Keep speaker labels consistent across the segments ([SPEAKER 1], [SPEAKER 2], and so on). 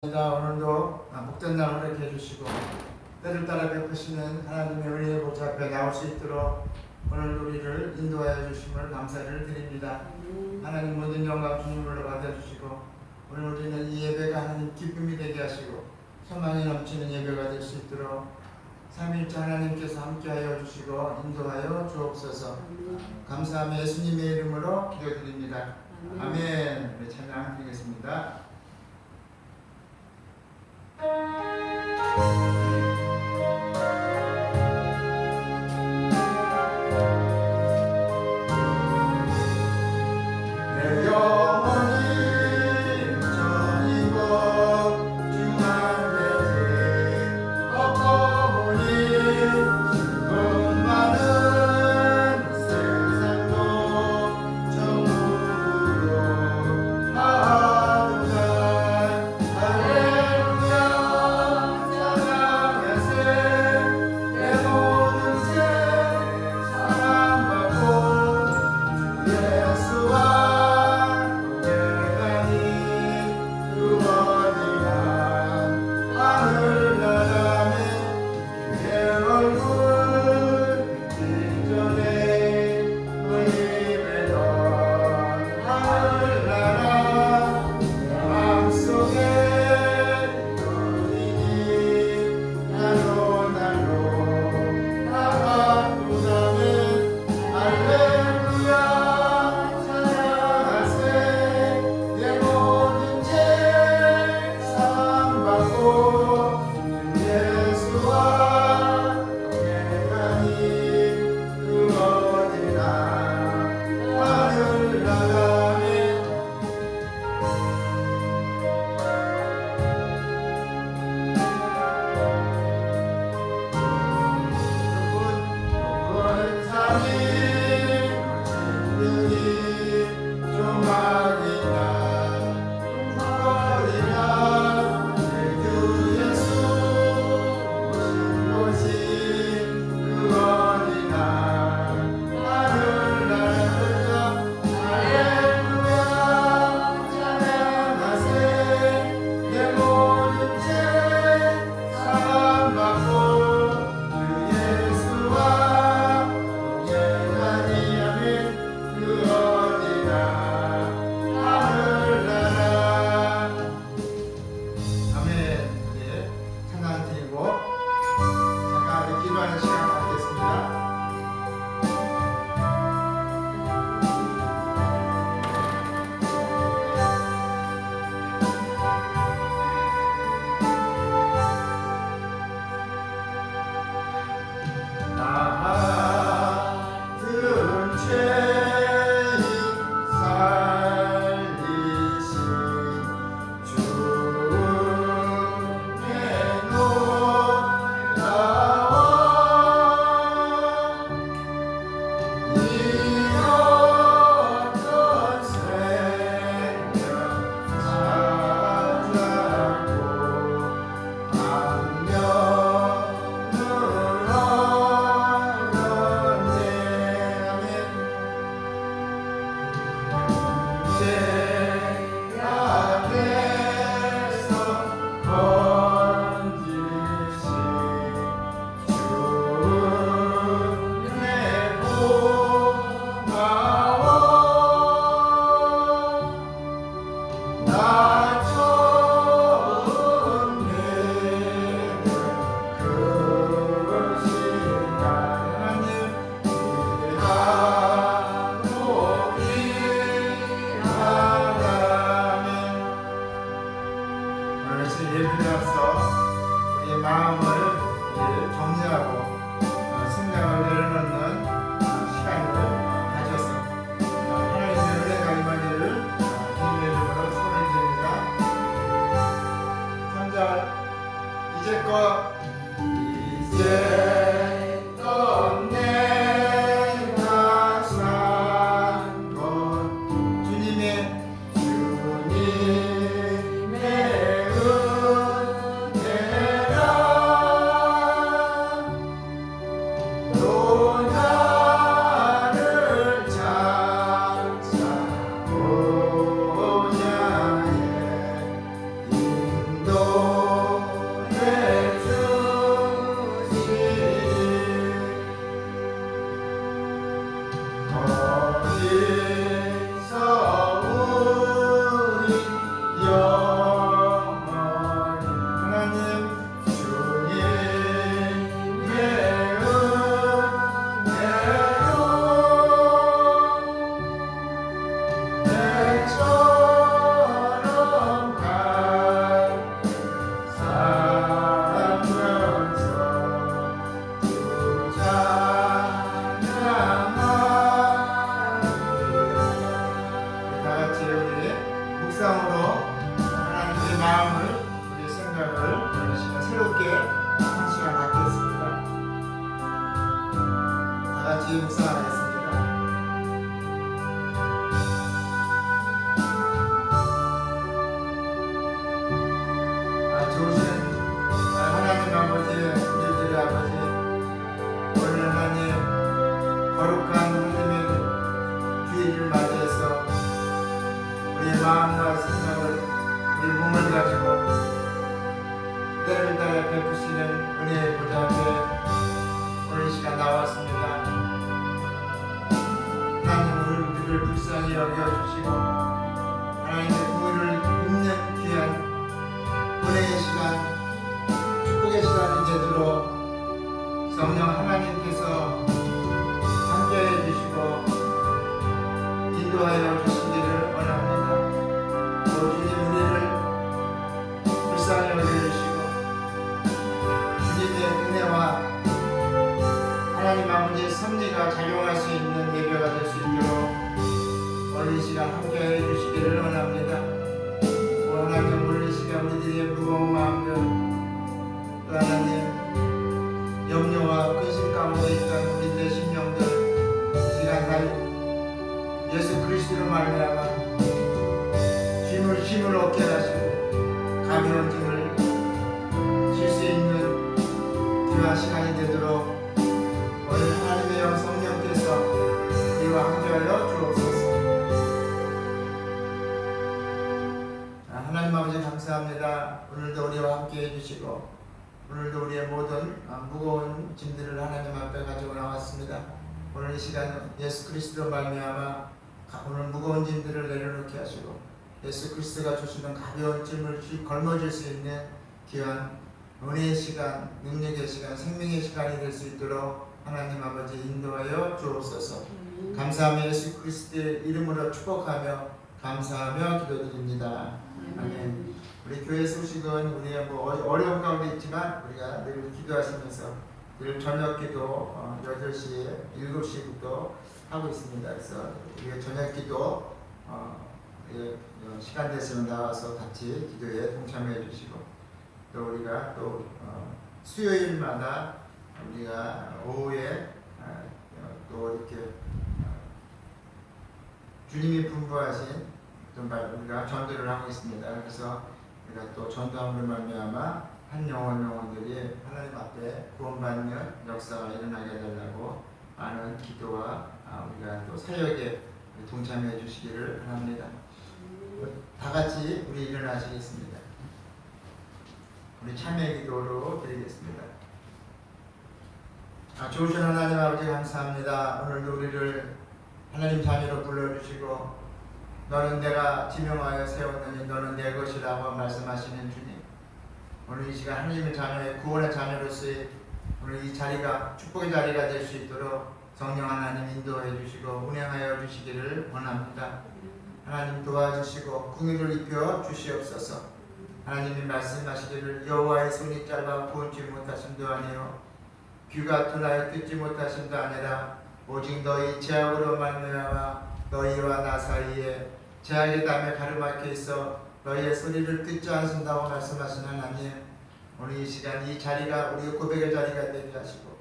[SPEAKER 1] 오늘도 복된 날 허락해 해주시고 때를 따라 베푸시는 하나님의 은혜의 보좌 앞에 나올 수 있도록 오늘 우리를 인도하여 주심을 감사를 드립니다. 하나님 모든 영광 주님으로 받아주시고 오늘 우리는 이 예배가 하나님 기쁨이 되게 하시고 소망이 넘치는 예배가 될 수 있도록 삼위일체 하나님께서 함께하여 주시고 인도하여 주옵소서. 감사하며 예수님의 이름으로 기도드립니다. 아멘. 우리 찬양 드리겠습니다. 내 영혼이 전이고 주 안에 엎어 보니 돈 많은 세상도 정으로 하루가 할렐루야 찬양하세 내 모든 죄 사랑받고 주 예수와 너 생각을 오늘 시간 새롭게 한 시간 갖겠습니다. 다 같이 묵상하겠습니다. 좋으신 하나님 아버지, 우리들의 아버지, 오늘 하나님 거룩한 하나님의 주일을 맞이해서 우리의 마음과 생각을 우리 몸을 가지고 때를 따라 베푸시는 은혜의 보좌 앞에 오늘 이 시간 나왔습니다. 하나님 오늘 우리를 불쌍히 여겨주시고 하나님의 공의를 입는 귀한 은혜의 시간, 축복의 시간이 되도록 성령 하나님께서 함께해 주시고 인도하여 주시기를 원합니다. 또 주님 우리를 불쌍히 여겨주시고 주님의 은혜와 하나님 아버지의 섭리가 작용할 수 있는 예배가 될 수 있도록 오늘 이 시간 함께해 주시기를 원합니다. 하나님 오늘 이 시간 우리들의 무거운 마음들 또 하나님 염려와 근심 가운데 있던 우리들의 심령들 이 시간 다 예수 그리스도로 말미암아 힘을 얻게 하시고 가벼운 짐을 질 수 있는 귀한 시간이 되도록 오늘 하나님의 영 성령께서 우리와 함께하여 주옵소서. 하나님 아버지 감사합니다. 오늘도 우리와 함께 해주시고 오늘도 우리의 모든 무거운 짐들을 하나님 앞에 가지고 나왔습니다. 오늘 이 시간 예수 그리스도 말미암아 오늘 무거운 짐들을 내려놓게 하시고 예수 그리스도가 주시는 가벼운 짐을 걸머질 수 있는 귀한 은혜의 시간, 능력의 시간, 생명의 시간이 될 수 있도록 하나님 아버지 인도하여 주옵소서. 감사하며 예수 그리스도의 이름으로 축복하며 감사하며 기도드립니다. 아멘. 우리 교회 소식은 우리가 어려운 가운데 있지만 우리가 늘 기도하시면서 늘 저녁 기도 8시에 7시부터 하고 있습니다. 그래서 우리가 저녁 기도 시간 되시면 나와서 같이 기도에 동참해 주시고 또 우리가 또 수요일마다 우리가 오후에 또 이렇게 주님이 분부하신 우리가 전도를 하고 있습니다. 그래서 우리가 또 전도함으로 말미암아 한 영혼들이 하나님 앞에 구원받는 역사가 일어나게 해달라고 많은 기도와 우리가 또 사역에 동참해 주시기를 바랍니다. 다 같이 우리 일어나시겠습니다. 우리 참여 기도로 드리겠습니다. 좋으신 하나님 아버지 감사합니다. 오늘도 우리를 하나님 자녀로 불러주시고 너는 내가 지명하여 세웠느니 너는 내 것이라고 말씀하시는 주님, 오늘 이 시간 하나님의 자녀의 구원의 자녀로서의 오늘 이 자리가 축복의 자리가 될 수 있도록 성령 하나님 인도해 주시고 운행하여 주시기를 원합니다. 하나님 도와주시고 긍휼을 입혀 주시옵소서. 하나님이 말씀하시기를 여호와의 손이 짧아 보지 못하심도 아니요 귀가 둔하여 듣지 못하심도 아니라 오직 너희 죄악으로 말미암아 너희와 나 사이에 죄악의 담에 가르막혀 있어 너희의 소리를 듣지 않으신다고 말씀하신 하나님, 오늘 이 시간 이 자리가 우리의 고백의 자리가 되게 하시고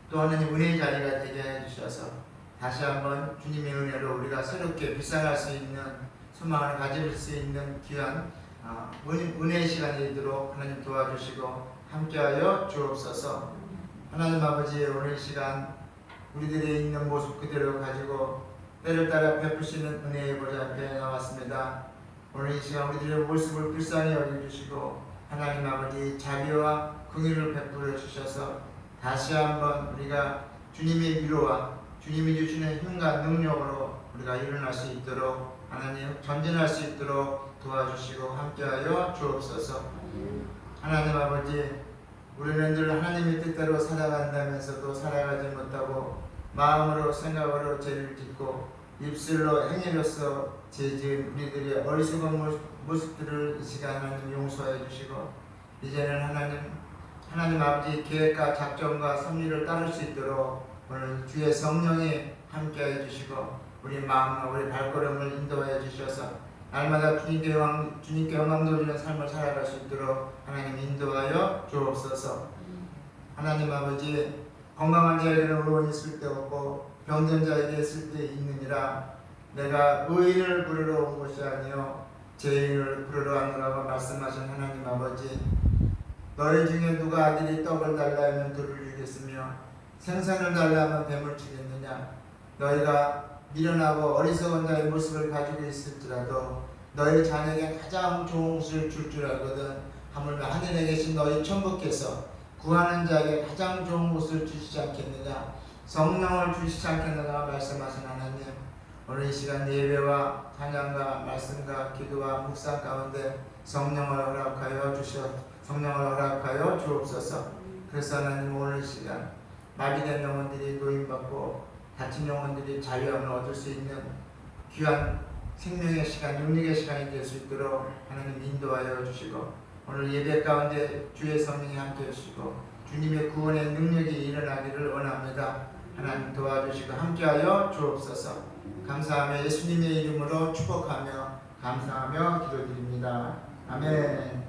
[SPEAKER 1] 또 하나님 은혜의 자리가 되게 해주셔서 다시 한번 주님의 은혜로 우리가 새롭게 비상할 수 있는 소망을 가질 수 있는 귀한 은혜의 시간이 되도록 하나님 도와주시고 함께하여 주옵소서. 하나님 아버지 오늘 시간 우리들의 있는 모습 그대로 가지고 때를 따라 베푸시는 은혜의 보좌 앞에 나왔습니다. 오늘 이 시간 우리들의 모습을 불쌍히 여겨주시고 하나님 아버지 자비와 긍휼을 베풀어 주셔서 다시 한번 우리가 주님의 위로와 주님이 주시는 힘과 능력으로 우리가 일어날 수 있도록 하나님 전진할 수 있도록 도와주시고 함께하여 주옵소서. 하나님 아버지 우리는 늘 하나님의 뜻대로 살아간다면서도 살아가지 못하고 마음으로 생각으로 죄를 짓고 입술로 행위로서 죄지은 우리들의 어리석은 모습들을 이 시간 하나님 용서해 주시고 이제는 하나님 아버지 계획과 작전과 섭리를 따를 수 있도록 오늘 주의 성령이 함께해 주시고 우리 마음과 우리 발걸음을 인도해 주셔서 날마다 주님께 영광 돌리는 삶을 살아갈 수 있도록 하나님 인도하여 주옵소서. 하나님 아버지, 건강한 자에게는 의원이 쓸데없고 병든 자에게 쓸데 있느니라. 내가 의인을 부르러 온 것이 아니요 죄인을 부르러 왔노라고 말씀하신 하나님 아버지, 너희 중에 누가 아들이 떡을 달라 하면 돌을 주겠으며 생선을 달라 하면 뱀을 주겠느냐. 너희가 미련하고 어리석은 자의 모습을 가지고 있을지라도 너희 자녀에게 가장 좋은 것을 줄 알거든. 하물며 하늘에 계신 너희 천부께서 구하는 자에게 가장 좋은 것을 주시지 않겠느냐. 성령을 주시지 않겠느냐 말씀하신 하나님, 오늘 이 시간 예배와 찬양과 말씀과 기도와 묵상 가운데 성령을 허락하여 주옵소서. 그래서 하나님, 오늘 이 시간 마비된 영혼들이 노임받고 다친 영혼들이 자유함을 얻을 수 있는 귀한 생명의 시간, 능력의 시간이 될 수 있도록 하나님 인도하여 주시고, 오늘 예배 가운데 주의 성령이 함께 해주시고 주님의 구원의 능력이 일어나기를 원합니다. 하나님 도와주시고 함께하여 주옵소서. 감사하며 예수님의 이름으로 축복하며 감사하며 기도드립니다. 아멘.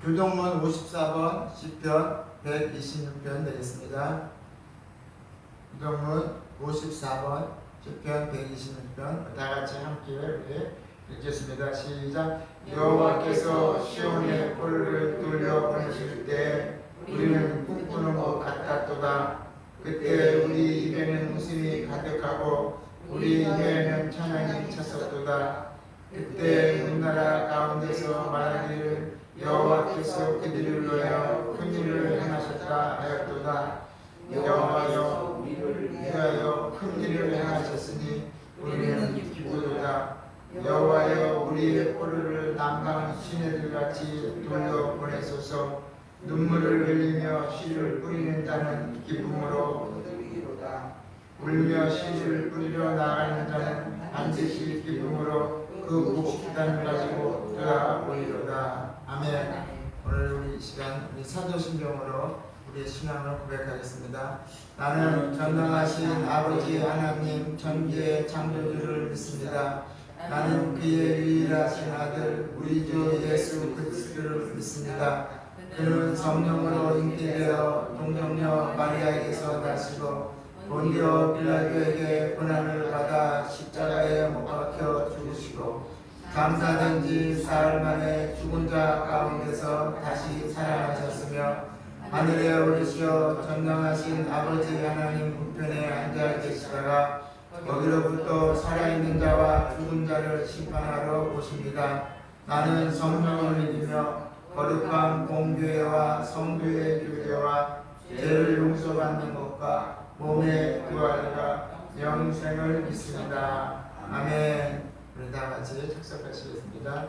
[SPEAKER 1] 교동문 54번 시편 126편 되겠습니다. 교동문 54번 시편 126편 다같이 함께 우리 읽겠습니다. 시작. 여호와께서 시온의 뿔을 돌려 보내실 때 우리는 꿈꾸는 것 같았도다. 그때 우리 입에는 웃음이 가득하고 우리 혀에는 찬양이 찼었도다. 그때 문나라 가운데서 말하기를 여호와께서 그들을 위하여 큰 일을 행하셨다 하였도다. 여호와여 우리를 위하여 큰 일을 행하셨으니 우리는 기쁘도다. 여호와여 우리의 뿔을 남방 시내들같이 돌려보내소서. 눈물을 흘리며 씨를 뿌리는 자는 기쁨으로 거두리로다. 울며 씨를 뿌리러 나가는 자는 반드시 기쁨으로 그 묵식단을 가지고 돌아오리로다. 아멘. 오늘 우리 시간 우리 사도신경으로 우리의 신앙을 고백하겠습니다. 나는 전능하신 아버지 하나님 전지의 창조주를 믿습니다. 나는 그의 유일하신 아들 우리 주 예수 그리스도를 믿습니다. 그는 성령으로 잉태되어 동정녀 마리아에게서 나시고 본디오 빌라도에게 고난을 받아 십자가에 못 박혀 죽으시고 감사된 지 사흘 만에 죽은 자 가운데서 다시 살아나셨으며 하늘에 오르시어 전능하신 아버지 하나님 우편에 앉아 계시다가 거기로부터 살아있는 자와 죽은 자를 심판하러 오십니다. 나는 성령을 믿으며 거룩한 공교회와 성도의 교제와 죄를 용서받는 것과 몸의 부활과 영생을 믿습니다. 아멘. 우리 다 같이 착석하시겠습니다.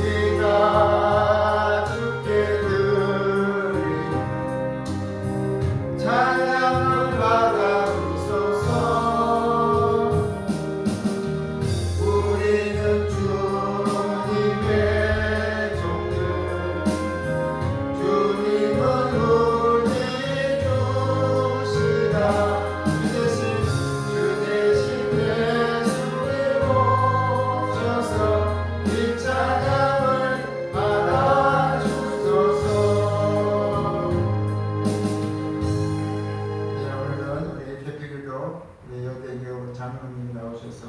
[SPEAKER 1] 우리가 주께 드린 찬양을 받아주소서. 우리는 주님의 종들, 주님은 우리 주시다. 주 대신 예수님 오셔서 이 찬양을 받아주소서. 오늘은 우리 대표기도 우리 여대교 장로님 나오셔서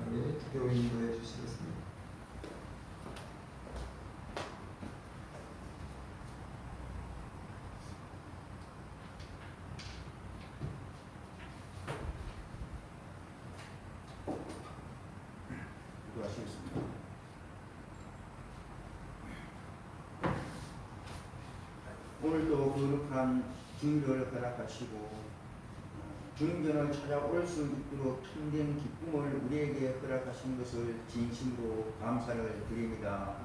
[SPEAKER 1] 우리 기도 인도해 주시겠습니다. 기도하시겠습니다.
[SPEAKER 2] 오늘도 거룩한 주일을 허락하시고 주님전을 찾아올 수 있도록 참된 기쁨을 우리에게 허락하신 것을 진심으로 감사를 드립니다.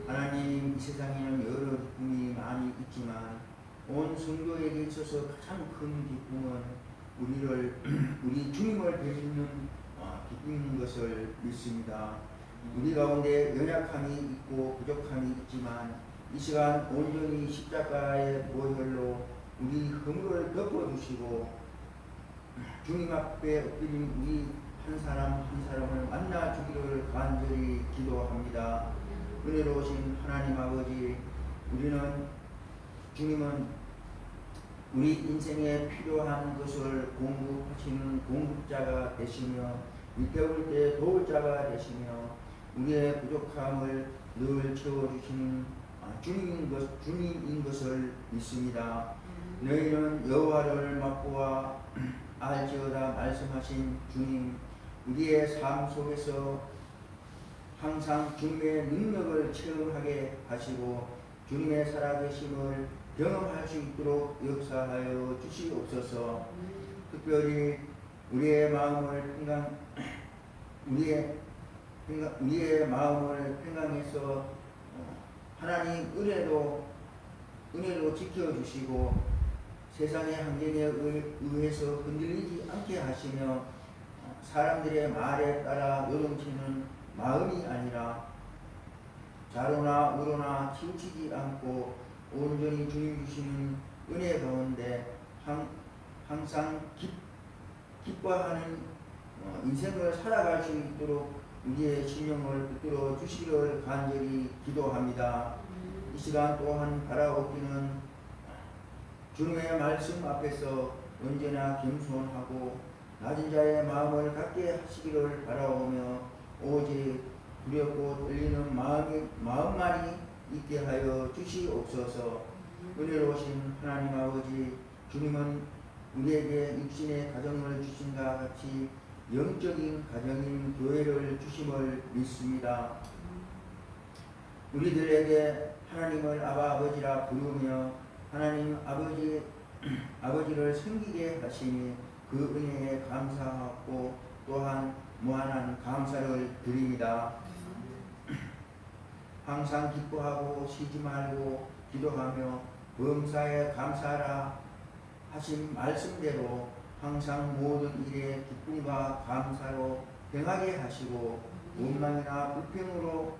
[SPEAKER 2] 하나님, 이 세상에는 여러 기쁨이 많이 있지만 온 성도에게 있어서 가장 큰 기쁨은 우리 주님을 뵙는 기쁨인 것을 믿습니다. 우리 가운데 연약함이 있고 부족함이 있지만 이 시간 온전히 십자가의 보혈로 우리 허물을 덮어주시고 주님 앞에 엎드린 우리 한 사람 한 사람을 만나 주기를 간절히 기도합니다. 은혜로우신 하나님 아버지, 주님은 우리 인생에 필요한 것을 공급하시는 공급자가 되시며 위태울 때 도울 자가 되시며 우리의 부족함을 늘 채워주시는 주님인 것을 믿습니다. 너희는 여호와를 맛보아 알지어다 말씀하신 주님, 우리의 삶 속에서 항상 주님의 능력을 체험하게 하시고 주님의 살아계심을 경험할 수 있도록 역사하여 주시옵소서. 특별히 우리의 마음을 평강해서 하나님 은혜로 지켜주시고 세상의 환경에 의해서 흔들리지 않게 하시며 사람들의 말에 따라 요동치는 마음이 아니라 좌로나 우로나 치우치지 않고 온전히 주님 주시는 은혜 가운데 항상 기뻐하는 인생을 살아갈 수 있도록 우리의 심령을 붙들어 주시기를 간절히 기도합니다. 이 시간 또한 바라옵기는 주님의 말씀 앞에서 언제나 겸손하고 낮은 자의 마음을 갖게 하시기를 바라오며 오직 두렵고 떨리는 마음만이 있게 하여 주시옵소서. 은혜로우신 하나님 아버지, 주님은 우리에게 육신의 가정을 주신과 같이 영적인 가정인 교회를 주심을 믿습니다. 우리들에게 하나님을 아버지라 부르며 하나님 아버지를 섬기게 하시니 그 은혜에 감사하고 또한 무한한 감사를 드립니다. 항상 기뻐하고 쉬지 말고 기도하며 범사에 감사하라 하신 말씀대로 항상 모든 일에 기쁨과 감사로 행하게 하시고 원망이나 불평으로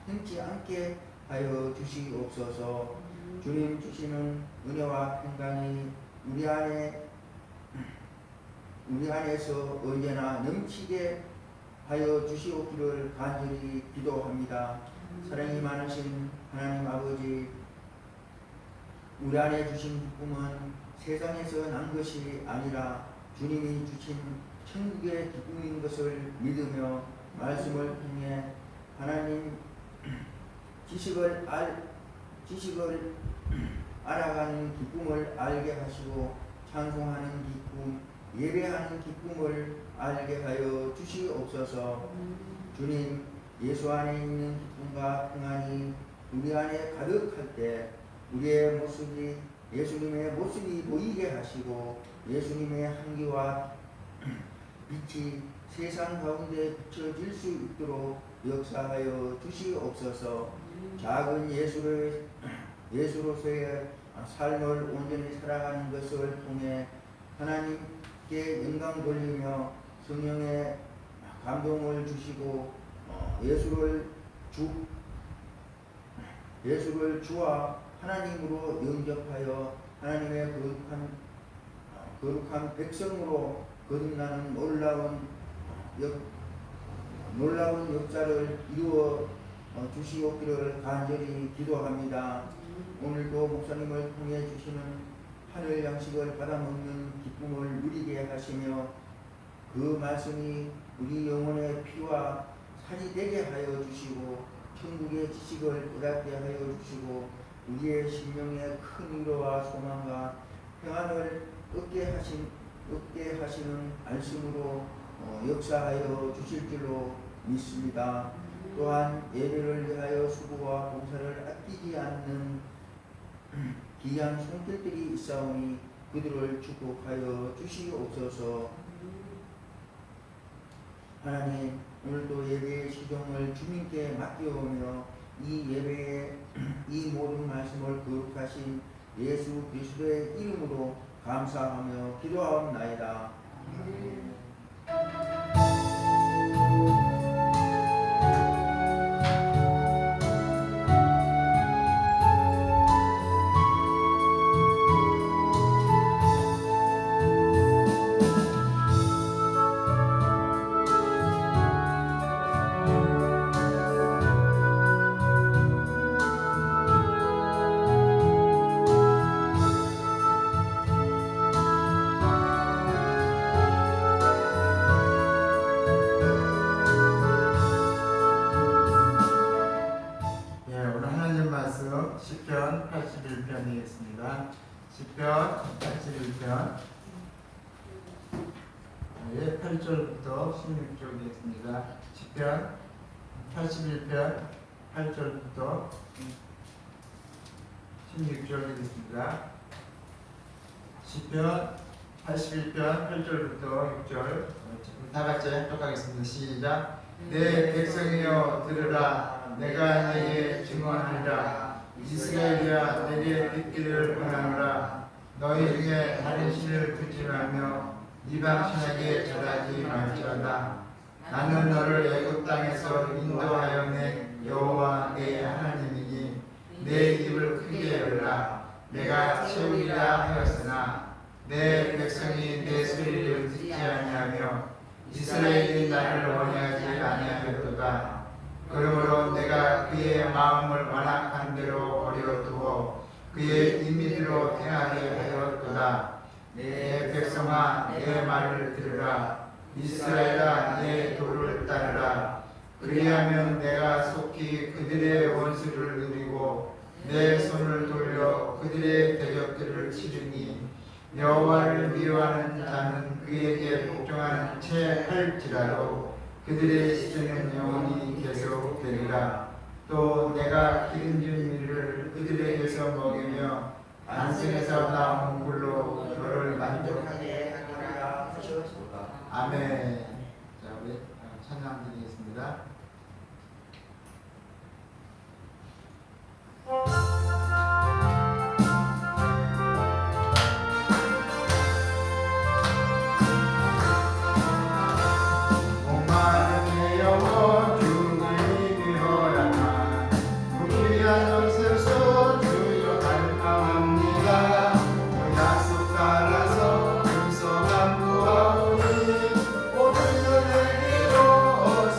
[SPEAKER 2] 행치 않게 하여 주시옵소서. 주님 주시는 은혜와 평강이 우리 안에서 언제나 넘치게 하여 주시옵기를 간절히 기도합니다. 사랑이 많으신 하나님 아버지, 우리 안에 주신 기쁨은 세상에서 난 것이 아니라 주님이 주신 천국의 기쁨인 것을 믿으며 말씀을 통해 하나님 지식을 알아가는 기쁨을 알게 하시고 찬송하는 기쁨, 예배하는 기쁨을 알게 하여 주시옵소서. 주님, 예수 안에 있는 기쁨과 평안이 우리 안에 가득할 때 우리의 모습이 예수님의 모습이 보이게 하시고 예수님의 향기와 빛이 세상 가운데 비춰질 수 있도록 역사하여 주시옵소서. 작은 예수로서의 삶을 온전히 살아가는 것을 통해 하나님께 영광 돌리며 성령의 감동을 주시고 예수를 주와 하나님으로 영접하여 하나님의 거룩한 백성으로 거듭나는 놀라운 역사를 이루어 주시옵기를 간절히 기도합니다. 오늘도 목사님을 통해 주시는 하늘 양식을 받아먹는 기쁨을 누리게 하시며 그 말씀이 우리 영혼의 피와 살이 되게 하여 주시고 천국의 지식을 깨닫게 하여 주시고 우리의 심령에 큰 위로와 소망과 평안을 얻게 하시는 말씀으로 역사하여 주실 줄로 믿습니다. 또한 예배를 위하여 수고와 봉사를 아끼지 않는 귀한 손길들이 있사오니 그들을 축복하여 주시옵소서. 하나님, 오늘도 예배의 시종을 주님께 맡겨오며 이 예배에 이 모든 말씀을 거룩하신 예수 그리스도의 이름으로 감사하며 기도하옵나이다.
[SPEAKER 1] 시편 81편이겠습니다. 시편 81편 8절부터 16절이겠습니다. 시편 81편 8절부터 16절이겠습니다. 시편 81편 8절부터 6절 다 같이 합독하겠습니다. 시작. 내 백성이여 들으라. 내가 내게 증언하리라. 이스라엘이야 내게 듣기를 원하노라. 너희 중에 다른 신을 듣지 말며 이방 신에게 절하지 말지어다. 나는 너를 애굽 땅에서 인도하여 낸 여호와 내 하나님이니 내 입을 크게 열라. 내가 채우리라 하였으나 내 백성이 내 소리를 듣지 아니하며 이스라엘이 나를 원하지 아니하였도다. 그러므로 내가 그의 마음을 완악한 대로 버려두어 그의 임의대로 행하게 하였도다. 내 백성아 내 말을 들으라. 이스라엘아 내 도를 따르라. 그리하면 내가 속히 그들의 원수를 누리고 내 손을 돌려 그들의 대적들을 치르니 여호와를 미워하는 자는 그에게 복종하는 채 할지라도 그들의 시대는 영원히 계속되리라. 또 내가 기름진 밀을 그들에게서 먹이며 안승에서 나온 굴로 너를 만족하게 하리라 하셨도다. 아멘. 자, 우리 찬양 드리겠습니다.
[SPEAKER 3] 오늘도 내리로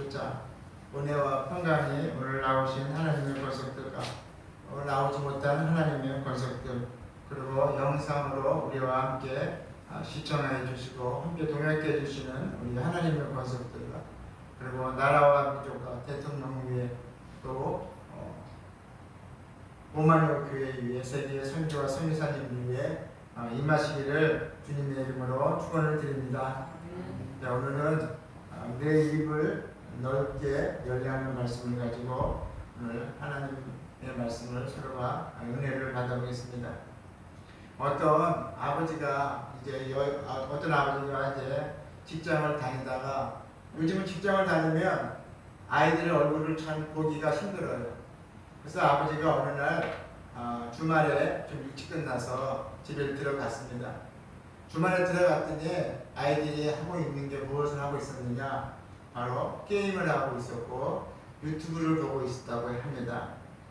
[SPEAKER 1] 주고자 은혜와 평강이 오늘 나오신 하나님의 권속들과 오늘 나오지 못한 하나님의 권속들, 그리고 영상으로 우리와 함께 시청해 주시고 함께 동역해 주시는 우리 하나님의 권속들과, 그리고 나라와 민족과 대통령 위에 또 오만여 교회 위에 세계의 선교와 선교사님 위에 임하시기를 주님의 이름으로 축원을 드립니다. 자, 오늘은 내 입을 넓게 열려하는 말씀을 가지고 오늘 하나님의 말씀을 서로가 은혜를 받아보겠습니다. 어떤 아버지가 이제 직장을 다니다가, 요즘은 직장을 다니면 아이들의 얼굴을 참 보기가 힘들어요. 그래서 아버지가 어느 날 주말에 좀 일찍 끝나서 집에 들어갔습니다. 주말에 들어갔더니 아이들이 하고 있는 게 무엇을 하고 있었느냐, 바로 게임을 하고 있었고 유튜브를 보고 있었다고 합니다.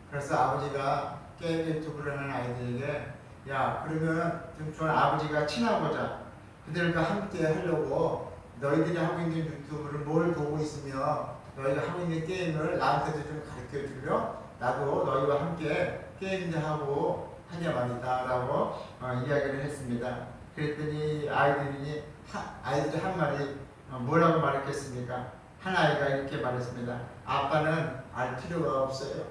[SPEAKER 1] 그래서 아버지가 게임 유튜브를 하는 아이들에게, 야, 그러면 좀 아버지가 친하고자 그들과 함께 하려고 너희들이 하고 있는 유튜브를 뭘 보고 있으며 너희가 하고 있는 게임을 나한테도 좀 가르쳐 주려 나도 너희와 함께 게임도 하고 하냐 말이다 라고 이야기를 했습니다. 그랬더니 아이들이 한 말이 뭐라고 말했겠습니까? 한 아이가 이렇게 말했습니다. 아빠는 알 필요가 없어요.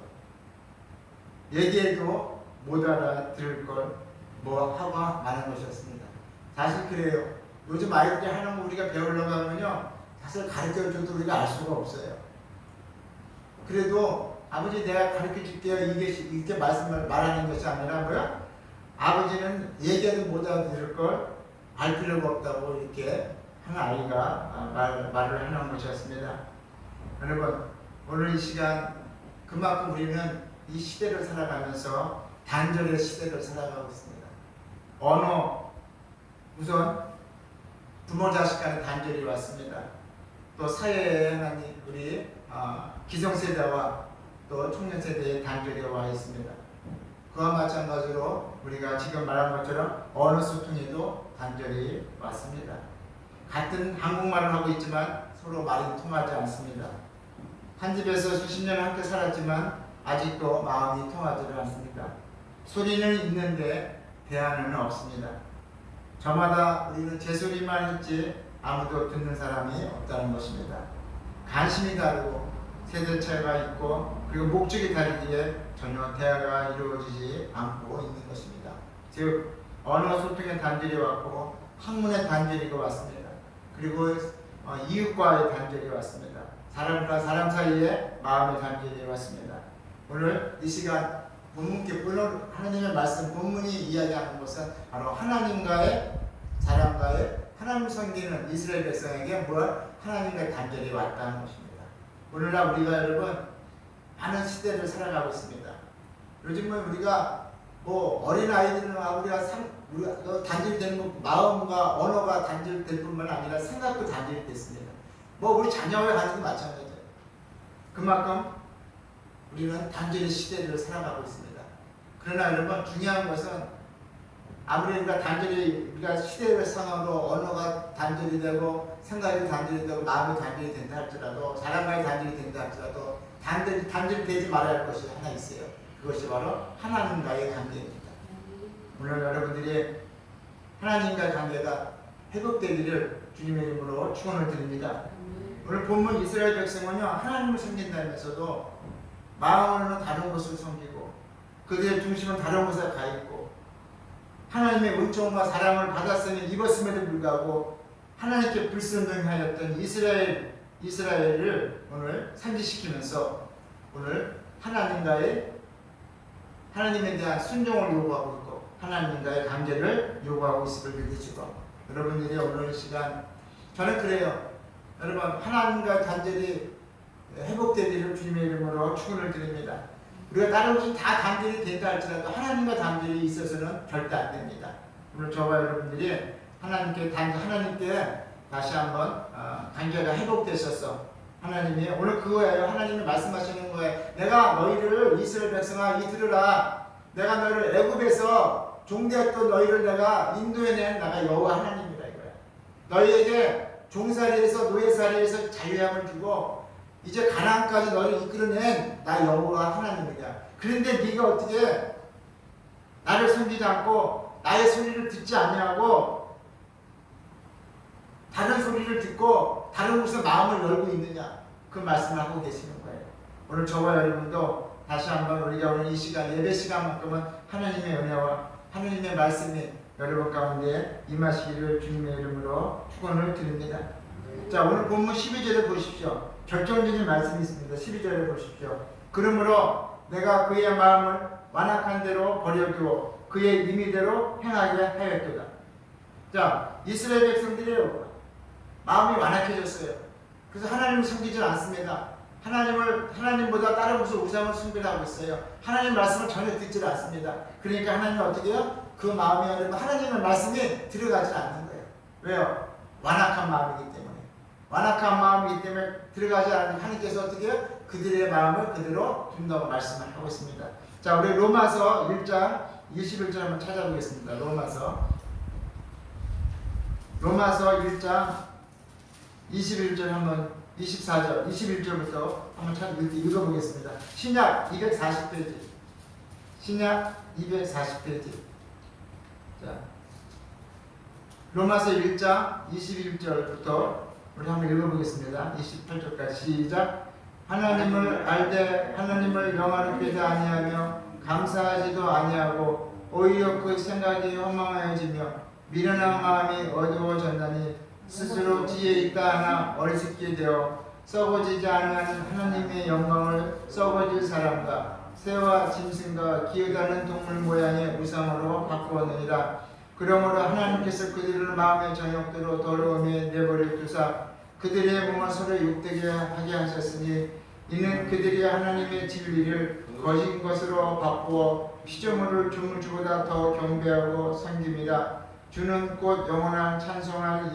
[SPEAKER 1] 얘기해도 못 알아들을 걸 뭐 하고 말한 것이었습니다. 사실 그래요. 요즘 아이들이 하는 거 우리가 배우려고 하면요, 사실 가르쳐줘도 우리가 알 수가 없어요. 그래도 아버지 내가 가르쳐 줄게요, 이렇게 말하는 것이 아니라 뭐야? 아버지는 얘기해도 못 알아들을 걸 알 필요가 없다고 이렇게 한 아이가 말을 하는 것이었습니다. 여러분, 오늘 이 시간 그만큼 우리는 이 시대를 살아가면서 단절의 시대를 살아가고 있습니다. 언어, 우선 부모 자식 간의 단절이 왔습니다. 또 사회에 하나님 우리 기성세대와 또 청년세대의 단절이 와 있습니다. 그와 마찬가지로 우리가 지금 말한 것처럼 언어 소통에도 단절이 왔습니다. 같은 한국말을 하고 있지만 서로 말이 통하지 않습니다. 한 집에서 수십 년 함께 살았지만 아직도 마음이 통하지 않습니다. 소리는 있는데 대화는 없습니다. 저마다 우리는 제 소리만 했지 아무도 듣는 사람이 없다는 것입니다. 관심이 다르고 세대 차이가 있고 그리고 목적이 다르기에 전혀 대화가 이루어지지 않고 있는 것입니다. 즉 언어 소통의 단절이 왔고 학문의 단절이 왔습니다. 그리고 이웃과의 단절이 왔습니다. 사람과 사람 사이에 마음의 단절이 왔습니다. 오늘 이 시간 물론 하나님의 말씀 본문이 이야기하는 것은 바로 하나님과의 사람과의 하나님 섬기는 이스라엘 백성에게 하나님과의 단절이 왔다는 것입니다. 오늘날 우리가 여러분 많은 시대를 살아가고 있습니다. 요즘은 우리가 어린 아이들과 우리가 단절이 되는 것, 마음과 언어가 단절될 뿐만 아니라 생각도 단절이 됐습니다. 우리 자녀와 가는 게 마찬가지예요. 그만큼 우리는 단절의 시대를 살아가고 있습니다. 그러나 여러분 중요한 것은 아무리 우리가 시대의 상황으로 언어가 단절이 되고 생각이 단절이 되고 마음이 단절이 된다 할지라도 사람과의 단절이 된다 할지라도 단절이 되지 말아야 할 것이 하나 있어요. 그것이 바로 하나님과의 관계입니다. 오늘 여러분들이 하나님과의 관계가 회복되기를 주님의 이름으로 축원을 드립니다. 오늘 본문 이스라엘 백성은요 하나님을 섬긴다면서도 마음으로는 다른 것을 섬기고 그들의 중심은 다른 곳에 가 있고 하나님의 은총과 사랑을 받았으니 입었음에도 불구하고 하나님께 불순종하였던 이스라엘을 오늘 상기시키면서 오늘 하나님에 대한 순종을 요구하고 있고 하나님과의 관계를 요구하고 있음을 믿으시고 여러분들이 오늘 이 시간 저는 그래요. 여러분 하나님과의 단절이 회복되기를 주님의 이름으로 축원을 드립니다. 우리가 다른 것이 다 단절이 된다 할지라도 하나님과 단절이 있어서는 절대 안 됩니다. 오늘 저와 여러분들이 하나님께 다시 한번 관계가 회복되셔서 하나님이 오늘 그거예요. 하나님이 말씀하시는 거예요. 내가 너희를 이스라엘 백성아 들으라. 내가 너희를 애굽에서 종되었던 너희를 내가 인도해낸 내가 여호와 하나님이라 이거야. 너희에게 종살이에서 노예살이에서 자유함을 주고 이제 가나안까지 너를 이끌어낸 나 여호와 하나님이다. 그런데 네가 어떻게 나를 섬기지 않고 나의 소리를 듣지 아니하고 다른 소리를 듣고 다른 곳에 마음을 열고 있느냐, 그 말씀을 하고 계시는 거예요. 오늘 저와 여러분도 다시 한번 우리가 오늘 이 시간, 예배 시간만큼은 하나님의 은혜와 하나님의 말씀이 여러분 가운데 임하시기를 주님의 이름으로 축원을 드립니다. 자, 오늘 본문 12절에 보십시오. 결정적인 말씀이 있습니다. 12절에 보십시오. 그러므로 내가 그의 마음을 완악한 대로 버려두어 그의 임의대로 행하게 하였도다. 자, 이스라엘 백성들이에요. 마음이 완악해졌어요. 그래서 하나님을 섬기지 않습니다. 하나님보다 다른 곳을 우상을 숭배하고 있어요. 하나님 말씀을 전혀 듣지 않습니다. 그러니까 하나님은 어떻게 해요? 그 마음이 여러분 하나님의 말씀이 들어가지 않는 거예요. 왜요? 완악한 마음이기 때문에. 완악한 마음이기 때문에 들어가지 않는 하나님께서 어떻게 해요? 그들의 마음을 그대로 둔다고 말씀을 하고 있습니다. 자, 우리 로마서 1장 21절 한번 찾아보겠습니다. 로마서 1장 21절 한번 24절, 21절부터 한번 읽어보겠습니다. 신약 240페이지. 신약 240페이지. 자, 로마서 1장 21절부터 우리 한번 읽어보겠습니다. 28절까지 시작. 하나님을 알되 하나님을 영화롭게 아니하며 감사하지도 아니하고 오히려 그 생각이 허망하여지며 미련한 마음이 어두워졌나니 스스로 지혜 있다 하나 어리석게 되어 썩어지지 않은 하나님의 영광을 썩어질 사람과 새와 짐승과 기어다니는 동물 모양의 우상으로 바꾸었느니라. 그러므로 하나님께서 그들을 마음의 정욕대로 더러움에 내버려 두사 그들의 몸을 서로 욕되게 하게 하셨으니 이는 그들이 하나님의 진리를 거짓 것으로 바꾸어 피조물을 조물주보다 더 경배하고 섬깁니다. 주는 곧 영원한 찬송할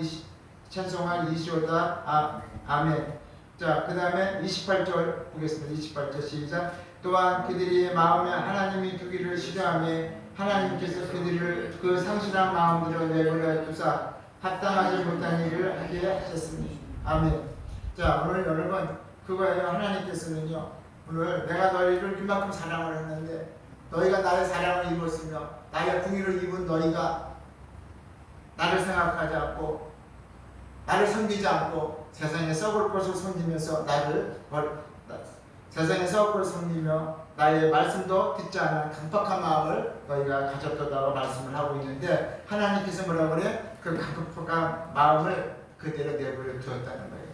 [SPEAKER 1] 이시오다. 아멘. 자, 그 다음에 28절 보겠습니다. 28절 시작. 또한 그들이 마음에 하나님이 두기를 싫어하며 하나님께서 그들을 그 상실한 마음대로 내버려 두사 합당하지 못한 일을 하게 하셨으니. 아멘. 자, 오늘 여러분 그거예요. 하나님께서는요, 오늘 내가 너희를 이만큼 사랑을 했는데 너희가 나의 사랑을 입었으며 나의 궁의를 입은 너희가 나를 생각하지 않고 나를 섬기지 않고 세상에 썩을 것을 섬기면서 세상에 썩을 것을 섬기며 나의 말씀도 듣지 않은 강팍한 마음을 너희가 가졌다고 말씀을 하고 있는데 하나님께서 뭐라고 그래? 그 강팍한 마음을 그대로 내버려 두었다는 거예요.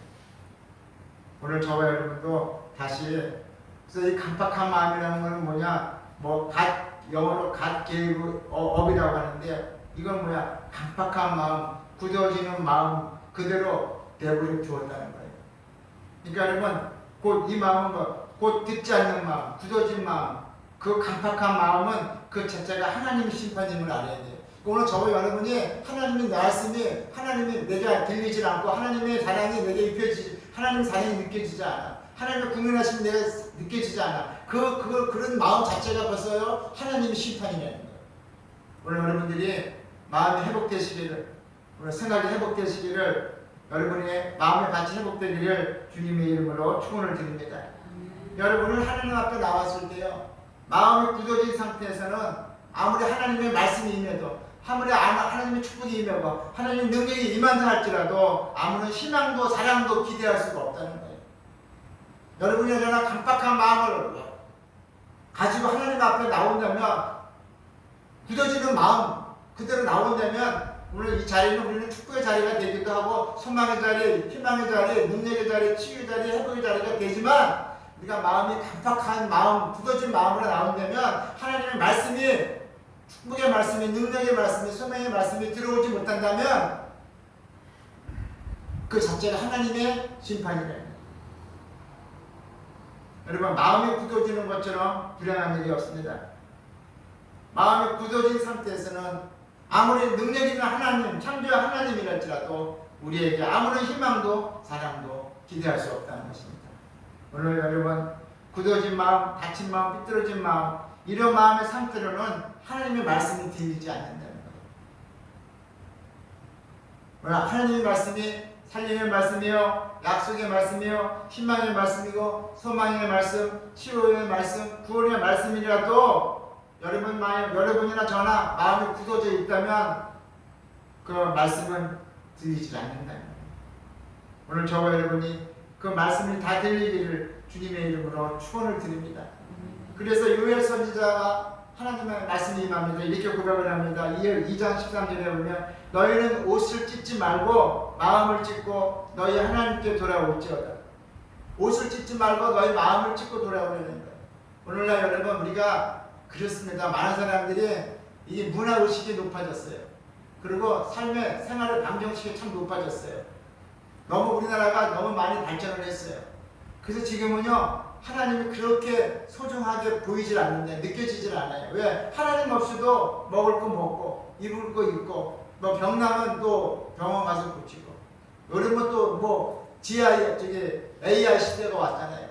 [SPEAKER 1] 오늘 저와 여러분도 다시 그래서 이 강팍한 마음이라는 것은 뭐냐? 영어로 God gave up이라고 하는데 이건 뭐야? 강팍한 마음, 굳어지는 마음 그대로 내버려 두었다는 거예요. 그러니까 여러분 곧 이 마음은 곧 듣지 않는 마음, 굳어진 마음, 그 강팍한 마음은 그 자체가 하나님의 심판임을 알아야 돼요. 오늘 저와 여러분이 하나님의 말씀이 하나님이 내게 들리지 않고 하나님의 사랑이 내게 입혀지지, 하나님의 사랑이 느껴지지 않아. 하나님의 국민하심이 내게 느껴지지 않아. 그런 마음 자체가 벌써요 하나님의 심판이라는 거예요. 오늘 여러분들이 마음이 회복되시기를, 오늘 생각이 회복되시기를, 여러분의 마음의 같이 회복되기를 주님의 이름으로 축원을 드립니다. 여러분은 하나님 앞에 나왔을 때요, 마음이 굳어진 상태에서는 아무리 하나님의 말씀이 임해도, 아무리 하나님의 축복이 임하고 하나님의 능력이 임한다 할지라도 아무런 희망도 사랑도 기대할 수가 없다는 거예요. 여러분이 저나 강팍한 마음을 가지고 하나님 앞에 나온다면, 굳어지는 마음 그대로 나온다면 오늘 이 자리는 우리는 축복의 자리가 되기도 하고 소망의 자리, 희망의 자리, 능력의 자리, 치유의 자리, 회복의 자리가 되지만 우리가 마음이 강팍한 마음, 굳어진 마음으로 나온다면 하나님의 말씀이, 축복의 말씀이, 능력의 말씀이, 소망의 말씀이 들어오지 못한다면 그 자체가 하나님의 심판이래요. 여러분, 마음이 굳어지는 것처럼 불행한 일이 없습니다. 마음이 굳어진 상태에서는 아무리 능력 있는 하나님, 창조의 하나님이랄지라도 우리에게 아무런 희망도 사랑도 기대할 수 없다는 것입니다. 오늘 여러분, 굳어진 마음, 다친 마음, 삐뚤어진 마음, 이런 마음의 상태로는 하나님의 말씀이 들리지 않는다는 거예요. 오늘 하나님의 말씀이 살림의 말씀이요, 약속의 말씀이요, 희망의 말씀이고 소망의 말씀, 치유의 말씀, 구원의 말씀이라도 여러분이나 저나 마음이 굳어져 있다면 그 말씀은 들리지 않는다. 오늘 저와 여러분이 그 말씀이 다 들리기를 주님의 이름으로 축원을 드립니다. 그래서 요엘 선지자가 하나님의 말씀이 임합니다. 이렇게 고백을 합니다. 2장 13절에 보면 너희는 옷을 찢지 말고 마음을 찢고 너희 하나님께 돌아올지어다. 옷을 찢지 말고 너희 마음을 찢고 돌아오려는 거예요. 오늘날 여러분 우리가 그렇습니다. 많은 사람들이 이 문화의식이 높아졌어요. 그리고 삶의 생활의 방정식이 참 높아졌어요. 너무 우리나라가 너무 많이 발전을 했어요. 그래서 지금은요 하나님이 그렇게 소중하게 보이질 않는데 느껴지질 않아요. 왜? 하나님 없이도 먹을 거 먹고 입을 거 입고 뭐 병나면 또 병원 가서 고치고 요즘은 또 뭐 AI 시대가 왔잖아요.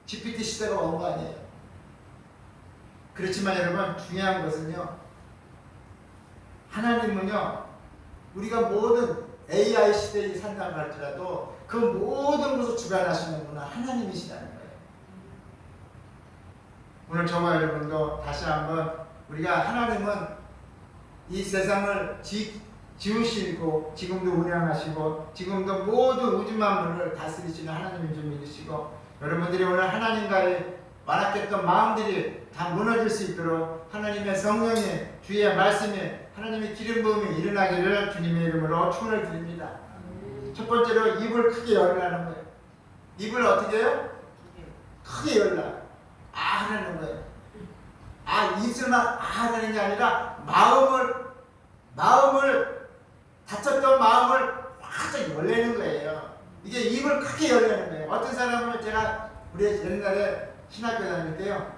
[SPEAKER 1] GPT 시대가 온 거 아니에요. 그렇지만 여러분 중요한 것은요 하나님은요 우리가 모든 AI 시대에 산다고 할지라도 그 모든 것을 주관하시는 분은 하나님이시라는 거예요. 오늘 저와 여러분도 다시 한번 우리가 하나님은 이 세상을 지으시고 지금도 운영하시고 지금도 모든 우주 만물을 다스리시는 하나님인 줄 믿으시고 여러분들이 오늘 하나님과의 완악했던 마음들이 다 무너질 수 있도록 하나님의 성령의 주의 말씀이 하나님의 기름 부음이 일어나기를 주님의 이름으로 축원을 드립니다. 첫 번째로 입을 크게 열라는 거예요. 입을 어떻게 해요? 크게 열라. 하라는 거예요. 입술만 하라는 게 아니라 마음을 다쳤던 마음을 활짝 열내는 거예요. 이게 입을 크게 열내는 거예요. 어떤 사람은 제가 우리 옛날에 신학교 다닐 때요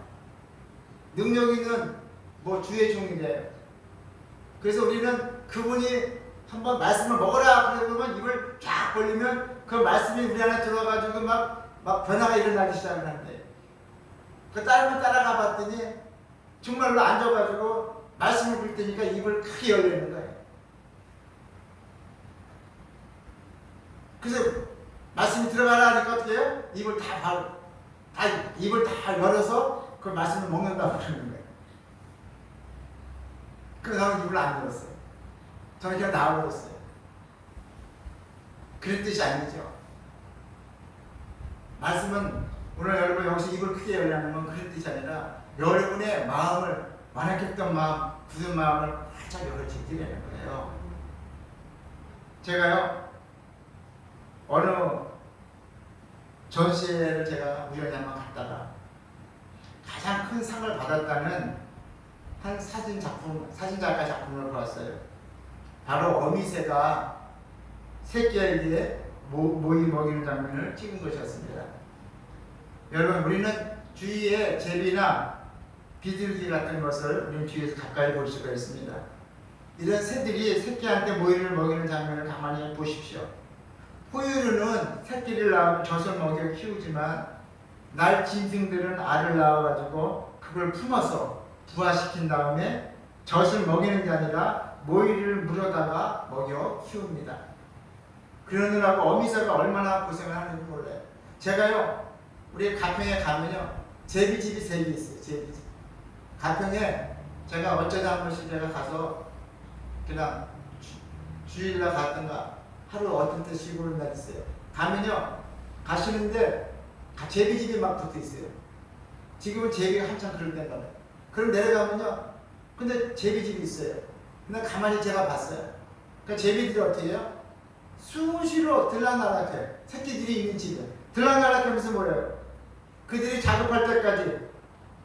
[SPEAKER 1] 능력 있는 뭐 주의 종이래요. 그래서 우리는 그분이 한번 말씀을 먹어라 그러면 입을 쫙 벌리면 그 말씀이 우리 안에 들어가지고 막 변화가 일어나기 시작을 한대요. 그 딸만 따라가 봤더니 정말로 앉아가지고 말씀을 볼 때니까 입을 크게 열리는 거예요. 그래서 말씀이 들어가라 하니까 어떻게 해요? 입을 다 열어서 그 말씀을 먹는다고 그러는 거예요. 그래서 저는 입을 안 열었어요. 저는 그냥 나와버렸어요. 그런 뜻이 아니죠. 말씀은 오늘 여러분 여기서 입을 크게 열라는 건 그런 뜻이 아니라 여러분의 마음을 완악했던 마음, 굳은 마음을 활짝 열어주시라는 거예요. 제가요 어느 전시회를 제가 우연히 한번 갔다가 가장 큰 상을 받았다는 한 사진작가 작품을 보았어요. 바로 어미새가 새끼에게 모이 먹이는 장면을 찍은 것이었습니다. 여러분 우리는 주위에 제비나 비둘기 같은 것을 우리는 주위에서 가까이 볼 수가 있습니다. 이런 새들이 새끼한테 모이를 먹이는 장면을 가만히 보십시오. 포유류는 새끼를 낳으면 젖을 먹여 키우지만 날 짐승들은 알을 낳아가지고 그걸 품어서 부화시킨 다음에 젖을 먹이는 게 아니라 모이를 물어다가 먹여 키웁니다. 그러느라고 어미새가 얼마나 고생을 하는지 몰라요. 제가요 우리 가평에 가면요 제비집이 3개 있어요. 제비집. 가평에 제가 어쩌다 한 번씩 제가 가서 그냥 주일날 갔던가 하루 어떤 때 쉬고 그런 날 있어요. 가면요 가시는데 제비집이 막 붙어 있어요. 지금은 제비가 한참 그럴 때인가 봐요. 그럼 내려가면요 근데 제비집이 있어요. 근데 가만히 제가 봤어요. 그러니까 제비들이 어떻게 해요? 수시로 들락날락해요. 새끼들이 있는 집에 들락날락하면서 뭐래요? 그들이 작업할 때까지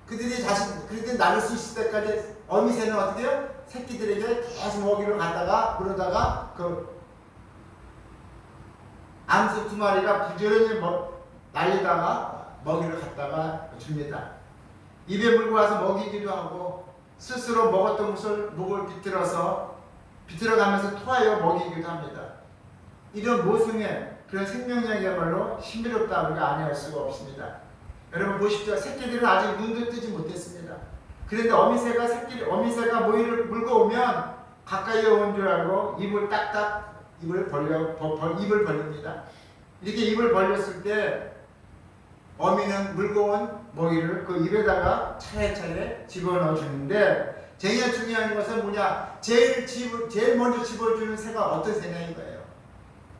[SPEAKER 1] 그들이 나눌 수 있을 때까지 어미새는 어떻게 해요? 새끼들에게 계속 먹이를 갖다가 물어다가 그 암수 2마리가 부지런히 날리다가 먹이를 갖다가 줍니다. 입에 물고 와서 먹이기도 하고 스스로 먹었던 것을 목을 비틀어가면서 토하여 먹이기도 합니다. 이런 모순의 그런 생명력이야말로 신비롭다 우리가 아니할 수가 없습니다. 여러분 보십시오. 새끼들은 아직 눈도 뜨지 못했습니다. 그런데 어미새가 모이를 물고 오면 가까이 온 줄 알고 입을 딱딱 입을 벌립니다. 이렇게 입을 벌렸을 때 어미는 물고온 먹이를 그 입에다가 차례차례 집어넣어 주는데, 제일 중요한 것은 뭐냐? 제일 먼저 집어주는 새가 어떤 새냐 이거예요.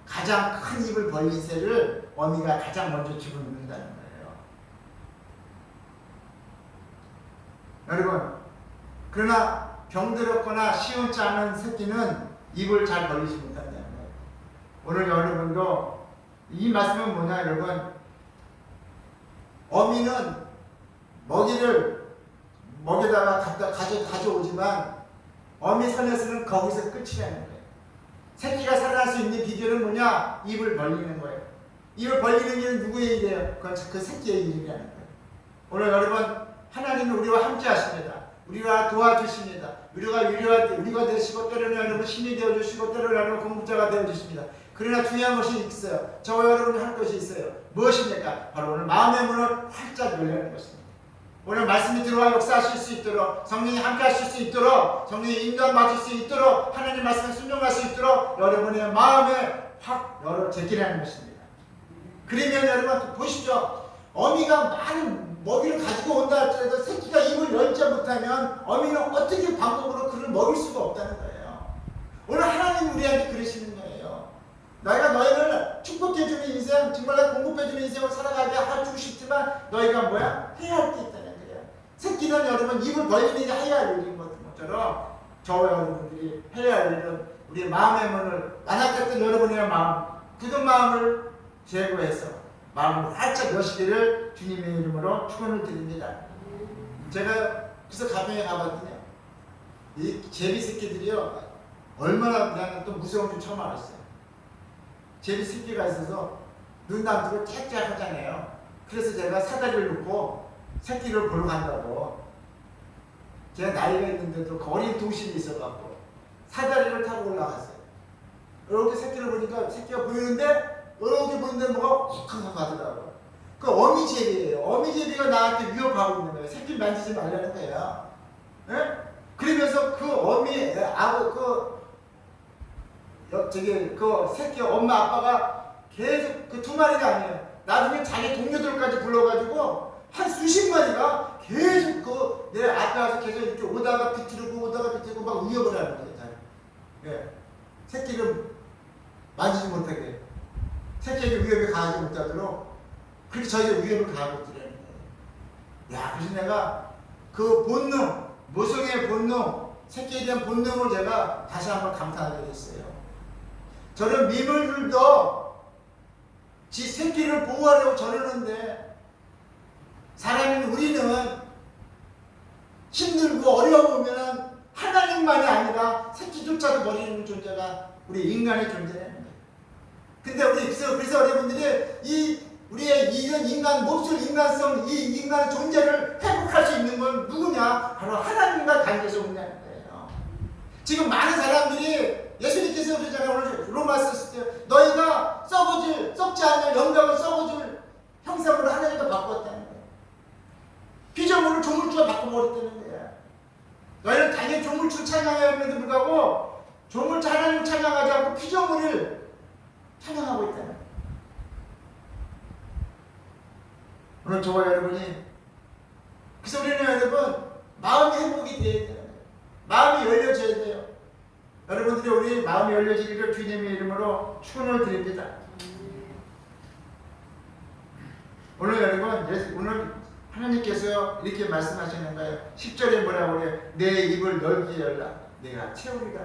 [SPEAKER 1] 가장 큰 입을 벌린 새를 어미가 가장 먼저 집어넣는다는 거예요. 여러분, 그러나 병들었거나 시원치 않은 새끼는 입을 잘 벌리지 못한다는 거예요. 오늘 여러분도 이 말씀은 뭐냐 여러분? 어미는 먹이를 먹에다가 가져오지만 어미 선에서는 거기서 끝이라는 거예요. 새끼가 살아날 수 있는 비결은 뭐냐? 입을 벌리는 거예요. 입을 벌리는 일은 누구의 일이에요? 그건 그 새끼의 일이라는 거예요. 오늘 여러분, 하나님은 우리와 함께 하십니다. 우리가 도와주십니다. 우리가 되시고 때로는 여러분 신이 되어주시고 때로는 여러분 공급자가 되어주십니다. 그러나 중요한 것이 있어요. 저와 여러분이 할 것이 있어요. 무엇입니까? 바로 오늘 마음의 문을 활짝 열려는 것입니다. 오늘 말씀이 들어와 역사하실 수 있도록, 성령이 함께 하실 수 있도록, 성령의 인도함 받을 수 있도록, 하나님 말씀에 순종할 수 있도록 여러분의 마음에 확 열어 제끼라는 것입니다. 그러면 여러분 보십시오. 어미가 많은 먹이를 가지고 온다 할지라도 새끼가 입을 열지 못하면 어미는 어떻게 방법으로 그를 먹일 수가 없다는 거예요. 오늘 하나님 우리한테 그러시는 거예요. 너희가 너희를 축복해주는 인생, 정말 공급해주는 인생을 살아가게 해주고 싶지만 너희가 뭐야? 해야 할 게 있다는 거예요. 새끼는 여러분 입을 벌리는 게 해야 할 일인 것처럼 저와 여러분들이 해야 할 일은 우리 마음의 문을, 완악했던 여러분의 마음, 굳은 마음을 제거해서 마음을 활짝 여시기를 주님의 이름으로 축원을 드립니다. 제가 그래서 가평에 가봤더니 이 제비 새끼들이요 얼마나 그냥 또 무서운 줄 처음 알았어요. 제비 새끼가 있어서 눈 감고 짹짹 하잖아요. 그래서 제가 사다리를 놓고 새끼를 보러 간다고, 제가 나이가 있는데도 어린 동심이 있어갖고 사다리를 타고 올라갔어요. 이렇게 새끼를 보니까 새끼가 보이는데 이렇게 보는데 뭐가 훅 하고 가더라고요. 그 어미제비예요. 어미제비가 나한테 위협하고 있는 거예요. 새끼 만지지 말라는 거예요. 예? 그러면서 그 어미 그 새끼 엄마 아빠가 계속 그 두 마리가 아니에요. 나중에 자기 동료들까지 불러가지고 한 수십 마리가 계속 그 내 앞에 와서 계속 이렇게 오다가 비틀고 막 위협을 하는 거예요. 예. 새끼를 만지지 못하게, 새끼에게 위협이 가하지 못하도록 그렇게 저희가 위협을 가하고 있더라는 거예요. 야, 그래서 내가 그 본능, 모성의 본능, 새끼에 대한 본능을 제가 다시 한번 감탄하게 됐어요. 저런 미물들도 지 새끼를 보호하려고 저러는데, 사람인 우리는 힘들고 어려우면 하나님만이 아니라 새끼조차도 버리는 존재가 우리 인간의 존재라는 거예요. 근데 그래서 여러분들이 우리의 이런 인간 몹쓸 인간성, 이 인간의 존재를 회복할 수 있는 건 누구냐? 바로 하나님과 관계에서 온다는 거예요. 지금 많은 사람들이 예수님께서 그러잖아요. 오늘 로마서 쓸 때 너희가 썩지 않는 영광을 썩어질 형상으로 하나님과 바꾸었다는 거예요. 피조물을 조물주가 바꿔버렸다는 거예요. 너희는 당연히 조물주 찬양하였는데도 불구하고 조물주 하나님을 찬양하지 않고 피조물을 찬양하고 있다는 거예요. 오늘 저와 여러분이, 그래서 우리는 여러분 마음이 회복이 되어야 돼요. 마음이 열려져야 돼요. 여러분들이 우리 마음이 열려지기를 주님의 이름으로 축원을 드립니다. 오늘 여러분, 오늘 하나님께서 이렇게 말씀하시는 거예요. 10절에 뭐라고 그래요? 내 입을 넓게 열라, 내가 채우리라.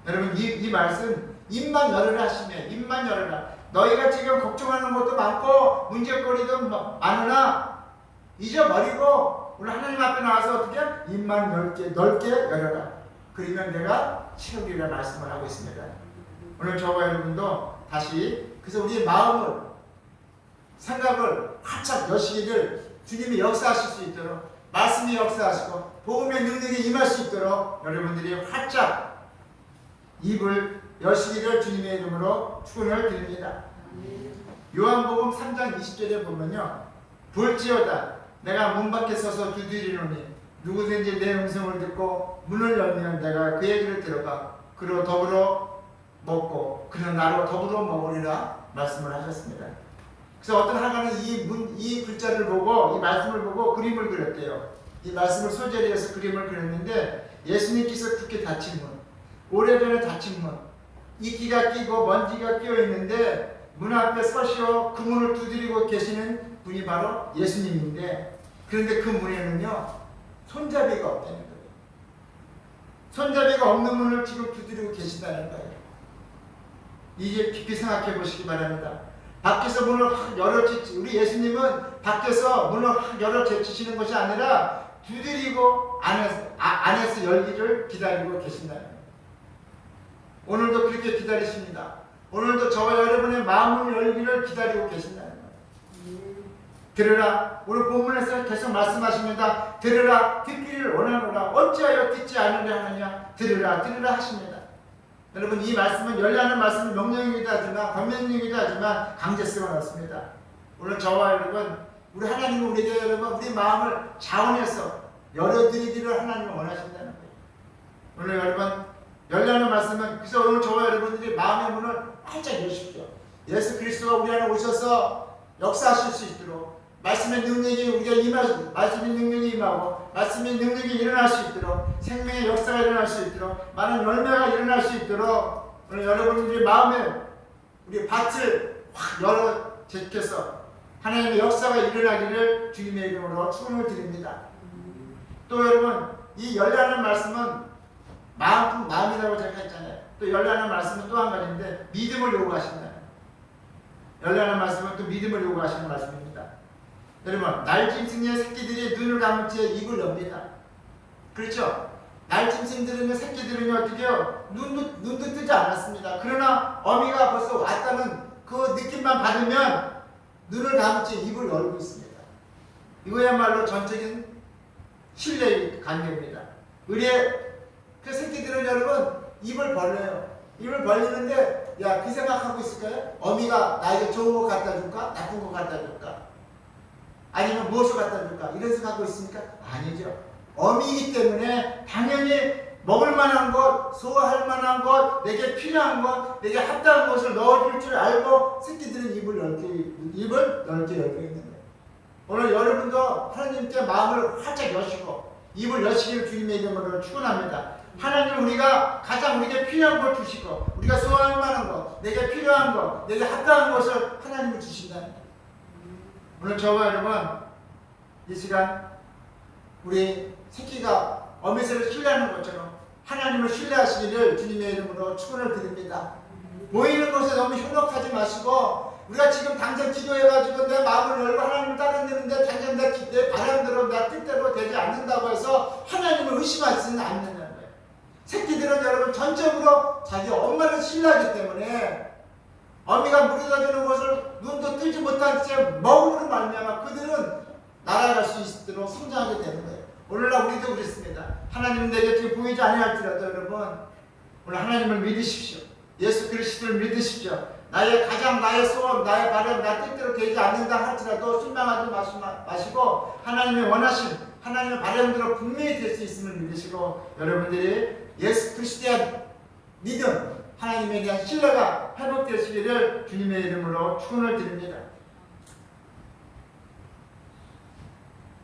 [SPEAKER 1] 여러분 이 말씀, 입만 열으라 하시면, 입만 열으라. 너희가 지금 걱정하는 것도 많고 문제거리도 많으나 잊어버리고 오늘 하나님 앞에 나와서 어떻게? 입만 넓게 열어라. 그러면 내가 채우리라 말씀을 하고 있습니다. 오늘 저와 여러분도 다시, 그래서 우리의 마음을, 생각을 활짝 여시기를 주님이 역사하실 수 있도록, 말씀이 역사하시고 복음의 능력이 임할 수 있도록 여러분들이 활짝 입을 여시기를 주님의 이름으로 축원을 드립니다. 요한복음 3장 20절에 보면요, 볼지어다 내가 문 밖에 서서 두드리노니 누구든지 내 음성을 듣고 문을 열면 내가 그의 길을 들어가 그로 더불어 먹고 그는 나로 더불어 먹으리라 말씀을 하셨습니다. 그래서 어떤 하나는 이 글자를 보고 이 말씀을 보고 그림을 그렸대요. 이 말씀을 소재로 해서 그림을 그렸는데 예수님께서 굳게 닫힌 문, 오래전에 닫힌 문, 이끼가 끼고 먼지가 끼어 있는데 문 앞에 서시어 그 문을 두드리고 계시는 분이 바로 예수님인데, 그런데 그 문에는요 손잡이가 없다는 거예요. 손잡이가 없는 문을 지금 두드리고 계시다는 거예요. 이제 깊이 생각해 보시기 바랍니다. 밖에서 문을 확 열어 제치, 우리 예수님은 밖에서 문을 확 열어 제치시는 것이 아니라 두드리고 안에서 열기를 기다리고 계신다는 거예요. 오늘도 그렇게 기다리십니다. 오늘도 저와 여러분의 마음을 열기를 기다리고 계신다는 거예요. 들으라. 오늘 본문에서 계속 말씀하십니다. 들으라. 듣기를 원하노라. 어찌하여 듣지 않으려 하느냐. 들으라. 들으라 하십니다. 여러분, 이 말씀은 열려하는 말씀은 명령이기도 하지만 권면이기도 하지만 강제성은 없습니다. 오늘 저와 여러분, 우리 하나님은 우리에게 여러분 우리 마음을 자원해서 열어드리기를 하나님은 원하신다는 거예요. 오늘 여러분 열려하는 말씀은, 그래서 오늘 저와 여러분들이 마음의 문을 활짝 여십시오. 예수 그리스도가 우리 안에 오셔서 역사하실 수 있도록, 말씀의 능력이 우리가 말씀의 능력이 임하고 말씀의 능력이 일어날 수 있도록, 생명의 역사가 일어날 수 있도록, 많은 열매가 일어날 수 있도록 오늘 여러분들이 마음에 우리 밭을 확 열어 제껴서 하나님의 역사가 일어나기를 주님의 이름으로 축원을 드립니다. 또 여러분, 이 열려하는 말씀은 마음이라고 제가 했잖아요. 또 열려하는 말씀은 또 한 가지인데 믿음을 요구하신다. 열려하는 말씀은 또 믿음을 요구하시는 말씀입니다. 여러분, 날짐승의 새끼들이 눈을 감은 채 입을 엽니다. 그렇죠? 날짐승들은 새끼들은 어떻게 해요? 눈도 뜨지 않았습니다. 그러나 어미가 벌써 왔다는 그 느낌만 받으면 눈을 감은 채 입을 열고 있습니다. 이거야말로 전적인 신뢰의 관계입니다. 우리의 그 새끼들은 여러분 입을 벌려요. 입을 벌리는데 그 생각하고 있을까요? 어미가 나에게 좋은 거 갖다 줄까? 나쁜 거 갖다 줄까? 아니면 무엇을 갖다 줄까? 이런 생각하고 있습니까? 아니죠. 어미이기 때문에 당연히 먹을 만한 것, 소화할 만한 것, 내게 필요한 것, 내게 합당한 것을 넣어줄 줄 알고 새끼들은 입을 넓게 열고 있는 거예요. 오늘 여러분도 하나님께 마음을 활짝 여시고 입을 여시기를 주님의 이름으로 축원합니다. 하나님, 우리가 가장 우리에게 필요한 걸 주시고 우리가 소화할 만한 것, 내게 필요한 것, 내게 합당한 것을 하나님이 주신다는 거예요. 오늘 저와 여러분 이 시간 우리 새끼가 어미새를 신뢰하는 것처럼 하나님을 신뢰하시기를 주님의 이름으로 축원을 드립니다. 보이는 것에 너무 현혹하지 마시고, 우리가 지금 당장 기도해가지고 내 마음을 열고 하나님을 따르는데 당장 내 바람대로 내 뜻대로 되지 않는다고 해서 하나님을 의심하지는 않는다는 거예요. 새끼들은 여러분 전적으로 자기 엄마를 신뢰하기 때문에 어미가 물에다 주는 것을 눈도 뜨지 못한 채 먹음으로 말미암아 그들은 날아갈 수 있도록 성장하게 되는 거예요. 오늘날 우리도 그렇습니다. 하나님 내게 지금 보이지 아니할지라도 여러분 오늘 하나님을 믿으십시오. 예수 그리스도를 믿으십시오. 나의 소원, 나의 바람, 나 뜻대로 되지 않는다 할지라도 실망하지 마시고 하나님의 원하심, 하나님의 바람대로 분명히 될 수 있음을 믿으시고, 여러분들이 예수 그리스도의 믿음, 하나님에 대한 신뢰가 회복되시기를 주님의 이름으로 축원을 드립니다.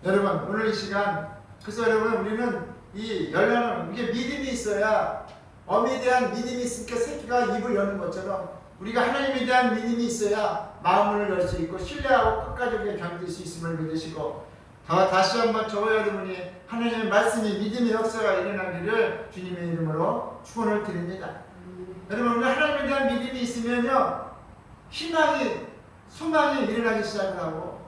[SPEAKER 1] 여러분, 오늘 이 시간, 그래서 여러분 우리는 이 열려는 이게 믿음이 있어야, 어미에 대한 믿음이 있으니까 새끼가 입을 여는 것처럼 우리가 하나님에 대한 믿음이 있어야 마음을 열 수 있고 신뢰하고 끝까지 우리가 견딜 수 있음을 믿으시고, 다시 한번 저와 여러분이 하나님의 말씀이 믿음의 역사가 일어나기를 주님의 이름으로 축원을 드립니다. 여러분, 우리 하나님에 대한 믿음이 있으면요 희망이, 소망이 일어나기 시작을 하고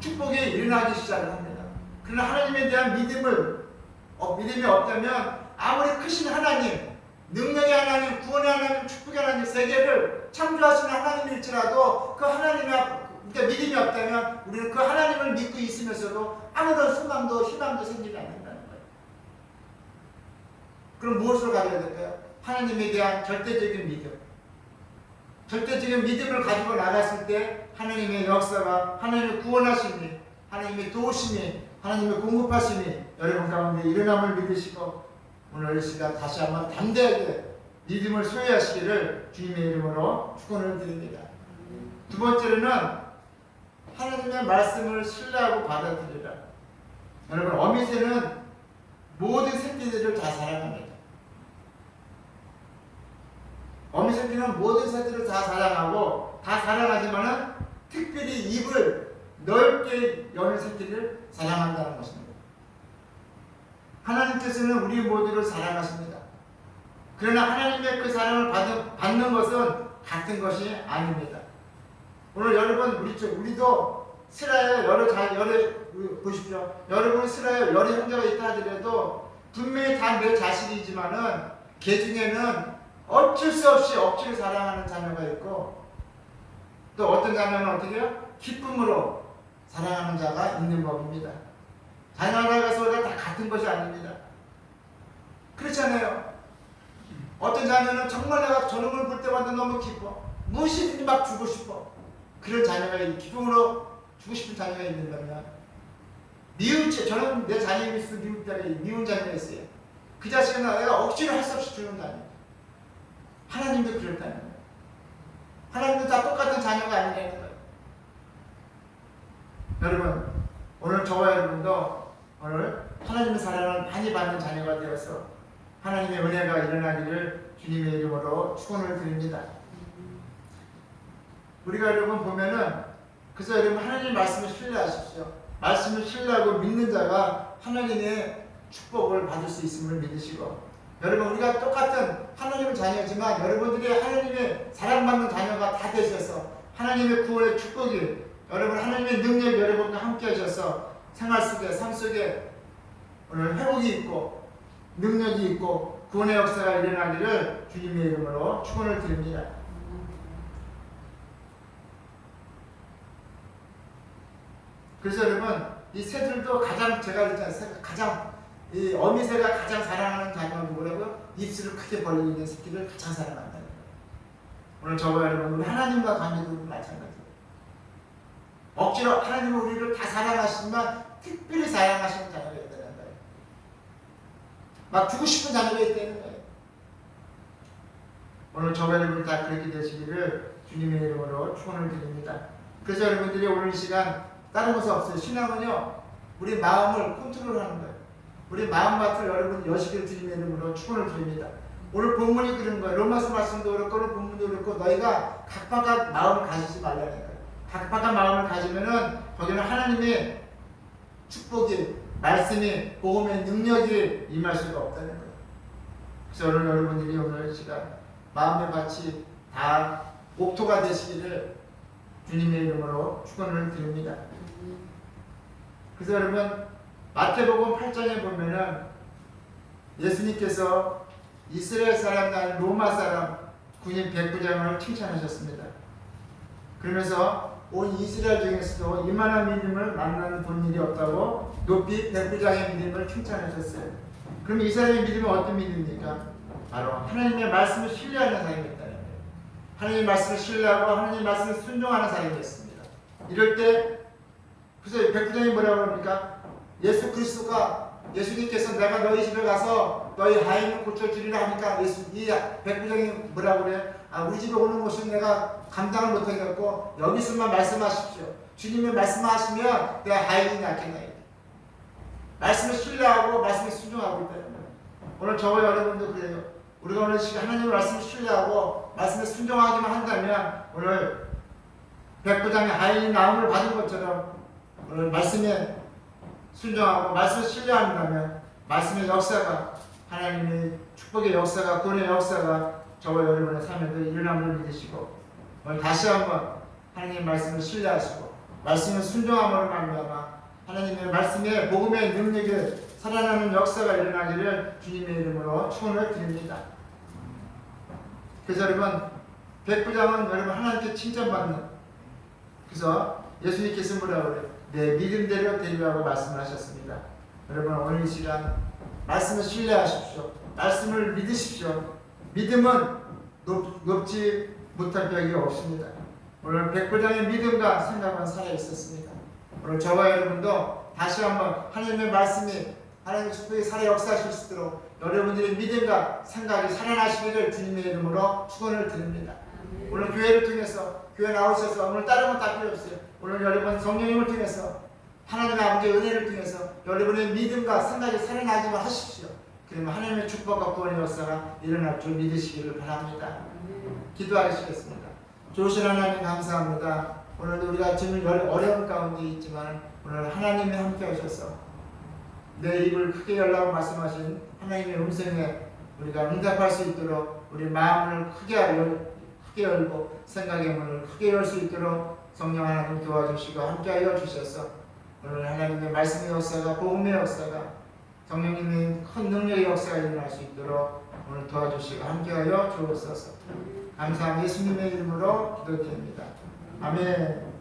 [SPEAKER 1] 축복이 일어나기 시작을 합니다. 그러나 하나님에 대한 믿음이 없다면 아무리 크신 하나님, 능력의 하나님, 구원의 하나님, 축복의 하나님, 세계를 창조하시는 하나님일지라도 그 하나님의 믿음이 없다면 우리는 그 하나님을 믿고 있으면서도 아무런 소망도 희망도 생기지 않는다는 거예요. 그럼 무엇을 가져야 될까요? 하나님에 대한 절대적인 믿음. 절대적인 믿음을 가지고 나갔을 때 하나님의 역사가, 하나님의 구원하심이, 하나님의 도우심이, 하나님의 공급하심이 여러분 가운데 일어남을 믿으시고, 오늘 이 시간 다시 한번 담대하게 믿음을 소유하시기를 주님의 이름으로 축원을 드립니다. 두 번째로는 하나님의 말씀을 신뢰하고 받아들이라. 여러분, 어미새는 모든 새끼들을 다 사랑합니다. 어미새끼는 모든 새끼들을 다 사랑하고 다 사랑하지만은 특별히 입을 넓게 여는 새끼를 사랑한다는 것입니다. 하나님께서는 우리 모두를 사랑하십니다. 그러나 하나님의 그 사랑을 받는 것은 같은 것이 아닙니다. 오늘 여러분 우리도 스라에 보십시오. 여러분 스라에 여러 형제가 있다 하더라도 분명히 다 내 자식이지만은 그 중에는 어쩔 수 없이 억지로 사랑하는 자녀가 있고 또 어떤 자녀는 어떻게 해요? 기쁨으로 사랑하는 자가 있는 법입니다. 자녀라고 해서 다 같은 것이 아닙니다. 그렇잖아요. 어떤 자녀는 정말 내가 저런 걸 볼 때마다 너무 기뻐. 무엇이든지 막 주고 싶어. 그런 자녀가 기쁨으로 주고 싶은 자녀가 있는다면 저는 내 자녀가 있어 미운 자녀가 있어요. 그 자식은 내가 억지로 할 수 없이 주는 자녀. 하나님도 그렇다는 거예요. 하나님도 다 똑같은 자녀가 아니라는 거예요. 여러분, 오늘 저와 여러분도 오늘 하나님의 사랑을 많이 받는 자녀가 되어서 하나님의 은혜가 일어나기를 주님의 이름으로 축원을 드립니다. 우리가 여러분 보면은 그래서 여러분 하나님 말씀을 신뢰하십시오. 말씀을 신뢰하고 믿는 자가 하나님의 축복을 받을 수 있음을 믿으시고 여러분 우리가 똑같은 하나님의 자녀지만 여러분들이 하나님의 사랑받는 자녀가 다 되셔서 하나님의 구원의 축복이 여러분 하나님의 능력이 여러분과 함께 하셔서 생활 속에 삶 속에 오늘 회복이 있고 능력이 있고 구원의 역사가 일어나기를 주님의 이름으로 축원을 드립니다. 그래서 여러분 이 새들도 가장 제가 그랬잖아요. 가장 이 어미새가 가장 사랑하는 자녀가 누구라고요? 입술을 크게 벌리는 새끼를 가장 사랑한다는 거예요. 오늘 저와 여러분 우리 하나님과 관계도 마찬가지예요. 억지로 하나님은 우리를 다 사랑하시지만 특별히 사랑하시는 자녀가 있다는 거예요. 막 주고 싶은 자녀가 있다는 거예요. 오늘 저와 여러분 다 그렇게 되시기를 주님의 이름으로 축원을 드립니다. 그래서 여러분들이 오늘 이 시간 다른 것이 없어요. 신앙은요 우리 마음을 컨트롤하는 거예요. 우리 마음밭을 여러분 여시기를 주님의 이름으로 축원을 드립니다. 오늘 본문이 그런 거예요. 로마서 말씀도 그렇고 오늘 본문도 그렇고 너희가 각박한 마음을 가지지 말라는 거예요. 각박한 마음을 가지면은 거기는 하나님의 축복이 말씀이 복음의 능력이 임할 수가 없다는 거예요. 그래서 오늘 여러분들이 오늘 시간 마음의 밭이 다 옥토가 되시기를 주님의 이름으로 축원을 드립니다. 그래서 여러분 마태복음 8장에 보면은 예수님께서 이스라엘 사람이 아닌 로마 사람 군인 백부장을 칭찬하셨습니다. 그러면서 온 이스라엘 중에서도 이만한 믿음을 만나는 본 일이 없다고 높이 백부장의 믿음을 칭찬하셨어요. 그럼 이 사람의 믿음은 어떤 믿음입니까? 바로 하나님의 말씀을 신뢰하는 사람이었다는 거예요. 하나님의 말씀을 신뢰하고 하나님의 말씀을 순종하는 사람이었습니다. 이럴 때 그래서 백부장이 뭐라고 합니까? 예수 그리스도가 예수님께서 내가 너희 집에 가서 너희 하인을 고쳐주리라 하니까 이 백부장이 뭐라고 그래? 우리 집에 오는 것은 내가 감당을 못하겠고 여기서만 말씀하십시오. 주님의 말씀하시면 내가 하인이 낫겠나. 말씀을 신뢰하고 말씀을 순종하고 있다는 거예요. 오늘 저와 여러분도 그래요. 우리가 오늘 시간 하나님의 말씀을 신뢰하고 말씀을 순종하기만 한다면 오늘 백부장의 하인이 나음을 받은 것처럼 오늘 말씀에 순종하고 말씀을 신뢰한다면 말씀의 역사가 하나님의 축복의 역사가 구원의 역사가 저와 여러분의 삶에도 일어남을 믿으시고 오늘 다시 한번 하나님의 말씀을 신뢰하시고 말씀을 순종함으로 말미암아 하나님의 말씀에 복음의 능력이 살아나는 역사가 일어나기를 주님의 이름으로 축원을 드립니다. 그래서 여러분 백부장은 여러분 하나님께 칭찬받는 그래서 예수님께서 뭐라고 그래요? 내 믿음대로 되리라고 말씀을 하셨습니다. 여러분 오늘 이 시간 말씀을 신뢰하십시오. 말씀을 믿으십시오. 믿음은 높지 못할 벽이 없습니다. 오늘 백부장의 믿음과 생각은 살아있었습니다. 오늘 저와 여러분도 다시 한번 하나님의 말씀이 하나님의 축복이 살아 역사하실 수 있도록 여러분들의 믿음과 생각이 살아나시기를 주님의 이름으로 축원을 드립니다. 오늘 교회를 통해서 교회 나오셔서 오늘 다른 건 다 필요 없어요. 오늘 여러분 성령님을 통해서 하나님의 아버지의 은혜를 통해서 여러분의 믿음과 생각이 살아나기만 하십시오. 그러면 하나님의 축복과 구원의 역사가 일어날 줄 믿으시기를 바랍니다. 기도하시겠습니다. 좋으신 하나님 감사합니다. 오늘도 우리가 지금 어려운 가운데 있지만 오늘 하나님이 함께 하셔서 내 입을 크게 열라고 말씀하신 하나님의 음성에 우리가 응답할 수 있도록 우리 마음을 크게 열고 생각의 문을 크게 열 수 있도록 성령 하나님 도와주시고 함께하여 주셔서 오늘 하나님의 말씀의 역사가 복음의 역사가 성령님의 큰 능력의 역사가 일어날 수 있도록 오늘 도와주시고 함께하여 주옵소서. 감사합니다. 예수님의 이름으로 기도드립니다. 아멘.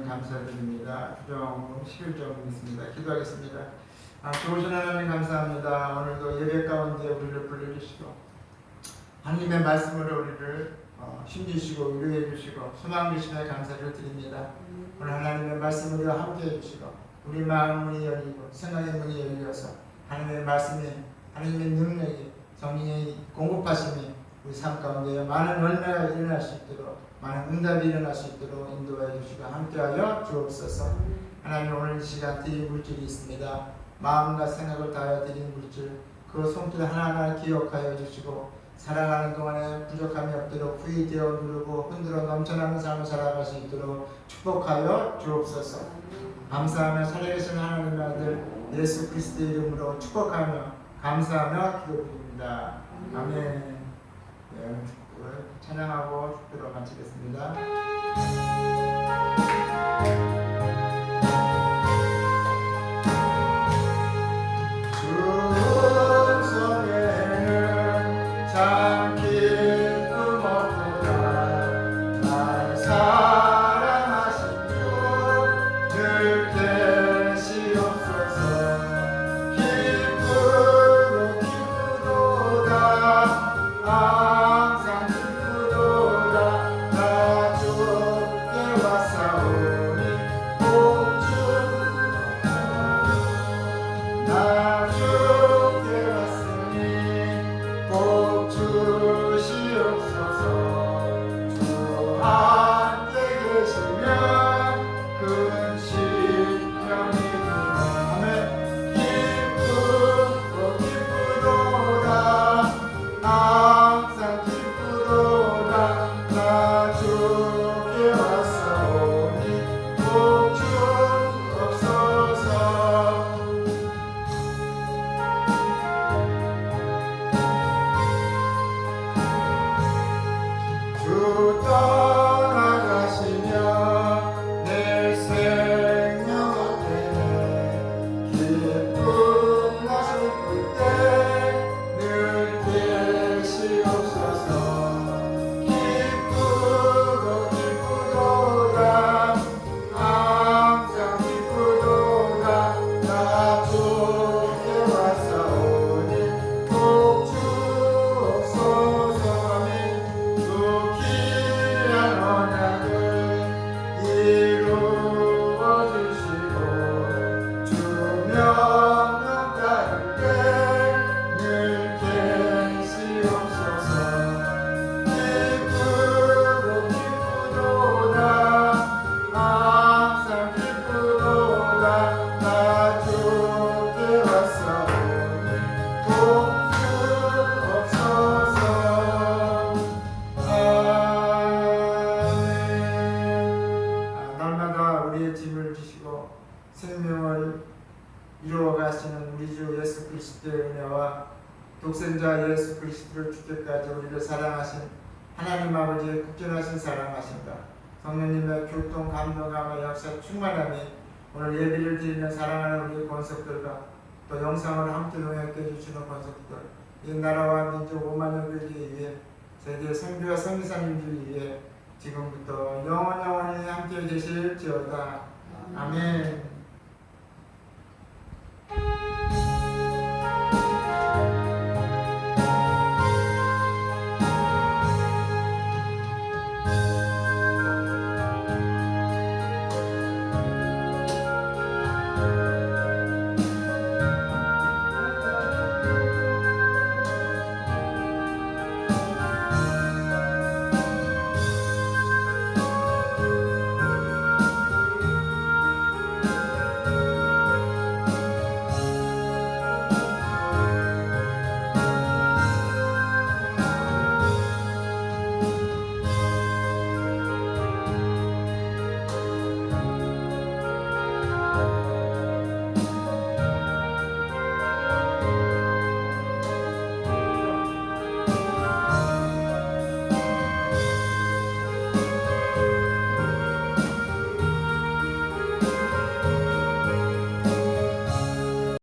[SPEAKER 1] 감사드립니다. 주정 11점 있습니다. 기도하겠습니다. 좋으신 하나님 감사합니다. 오늘도 예배 가운데 우리를 불러주시고 하나님의 말씀으로 우리를 힘주시고 위로해 주시고 소망 주시며 감사를 드립니다. 오늘 하나님의 말씀으로 함께해 주시고 우리 마음 문이 열리고 생각의 문이 열려서 하나님의 말씀이 하나님의 능력이 성령의 공급하심이 우리 삶 가운데 많은 열매가 일어날 수 있도록 많은 응답이 일어날 수 있도록 인도해 주시고 함께하여 주옵소서. 하나님 오늘 이 시간 드린 물질이 있습니다. 마음과 생각을 다하여 드린 물질 그 손길 하나하나 기억하여 주시고 살아가는 동안에 부족함이 없도록 후회되어 누르고 흔들어 넘쳐나는 삶을 살아갈 수 있도록 축복하여 주옵소서. 감사하며 살아계신 하나님의 아들 예수 그리스도의 이름으로 축복하며 감사하며 기도드립니다. 아멘. 찬양하고 축도로 마치겠습니다. 주성에는 참 기쁨 없도다. 날 사랑하신 주 늘 계시옵소서. 기쁘로 기쁘도다. 항상 기쁘도다. 나 주 그리스도의 은혜와 독생자 예수 그리스도를 주께까지 우리를 사랑하신 하나님 아버지의 극진하신 사랑하심과 성령님의 교통 감동함과 역사 충만함이 오늘 예비를 드리는 사랑하는 우리 권속들과 또 영상을 함께 동역해 주시는 권속들, 이 나라와 민족 5만여 교회를 위해 세계 선교와 선교사님들 위해 지금부터 영원히 함께 계실지어다. 아멘.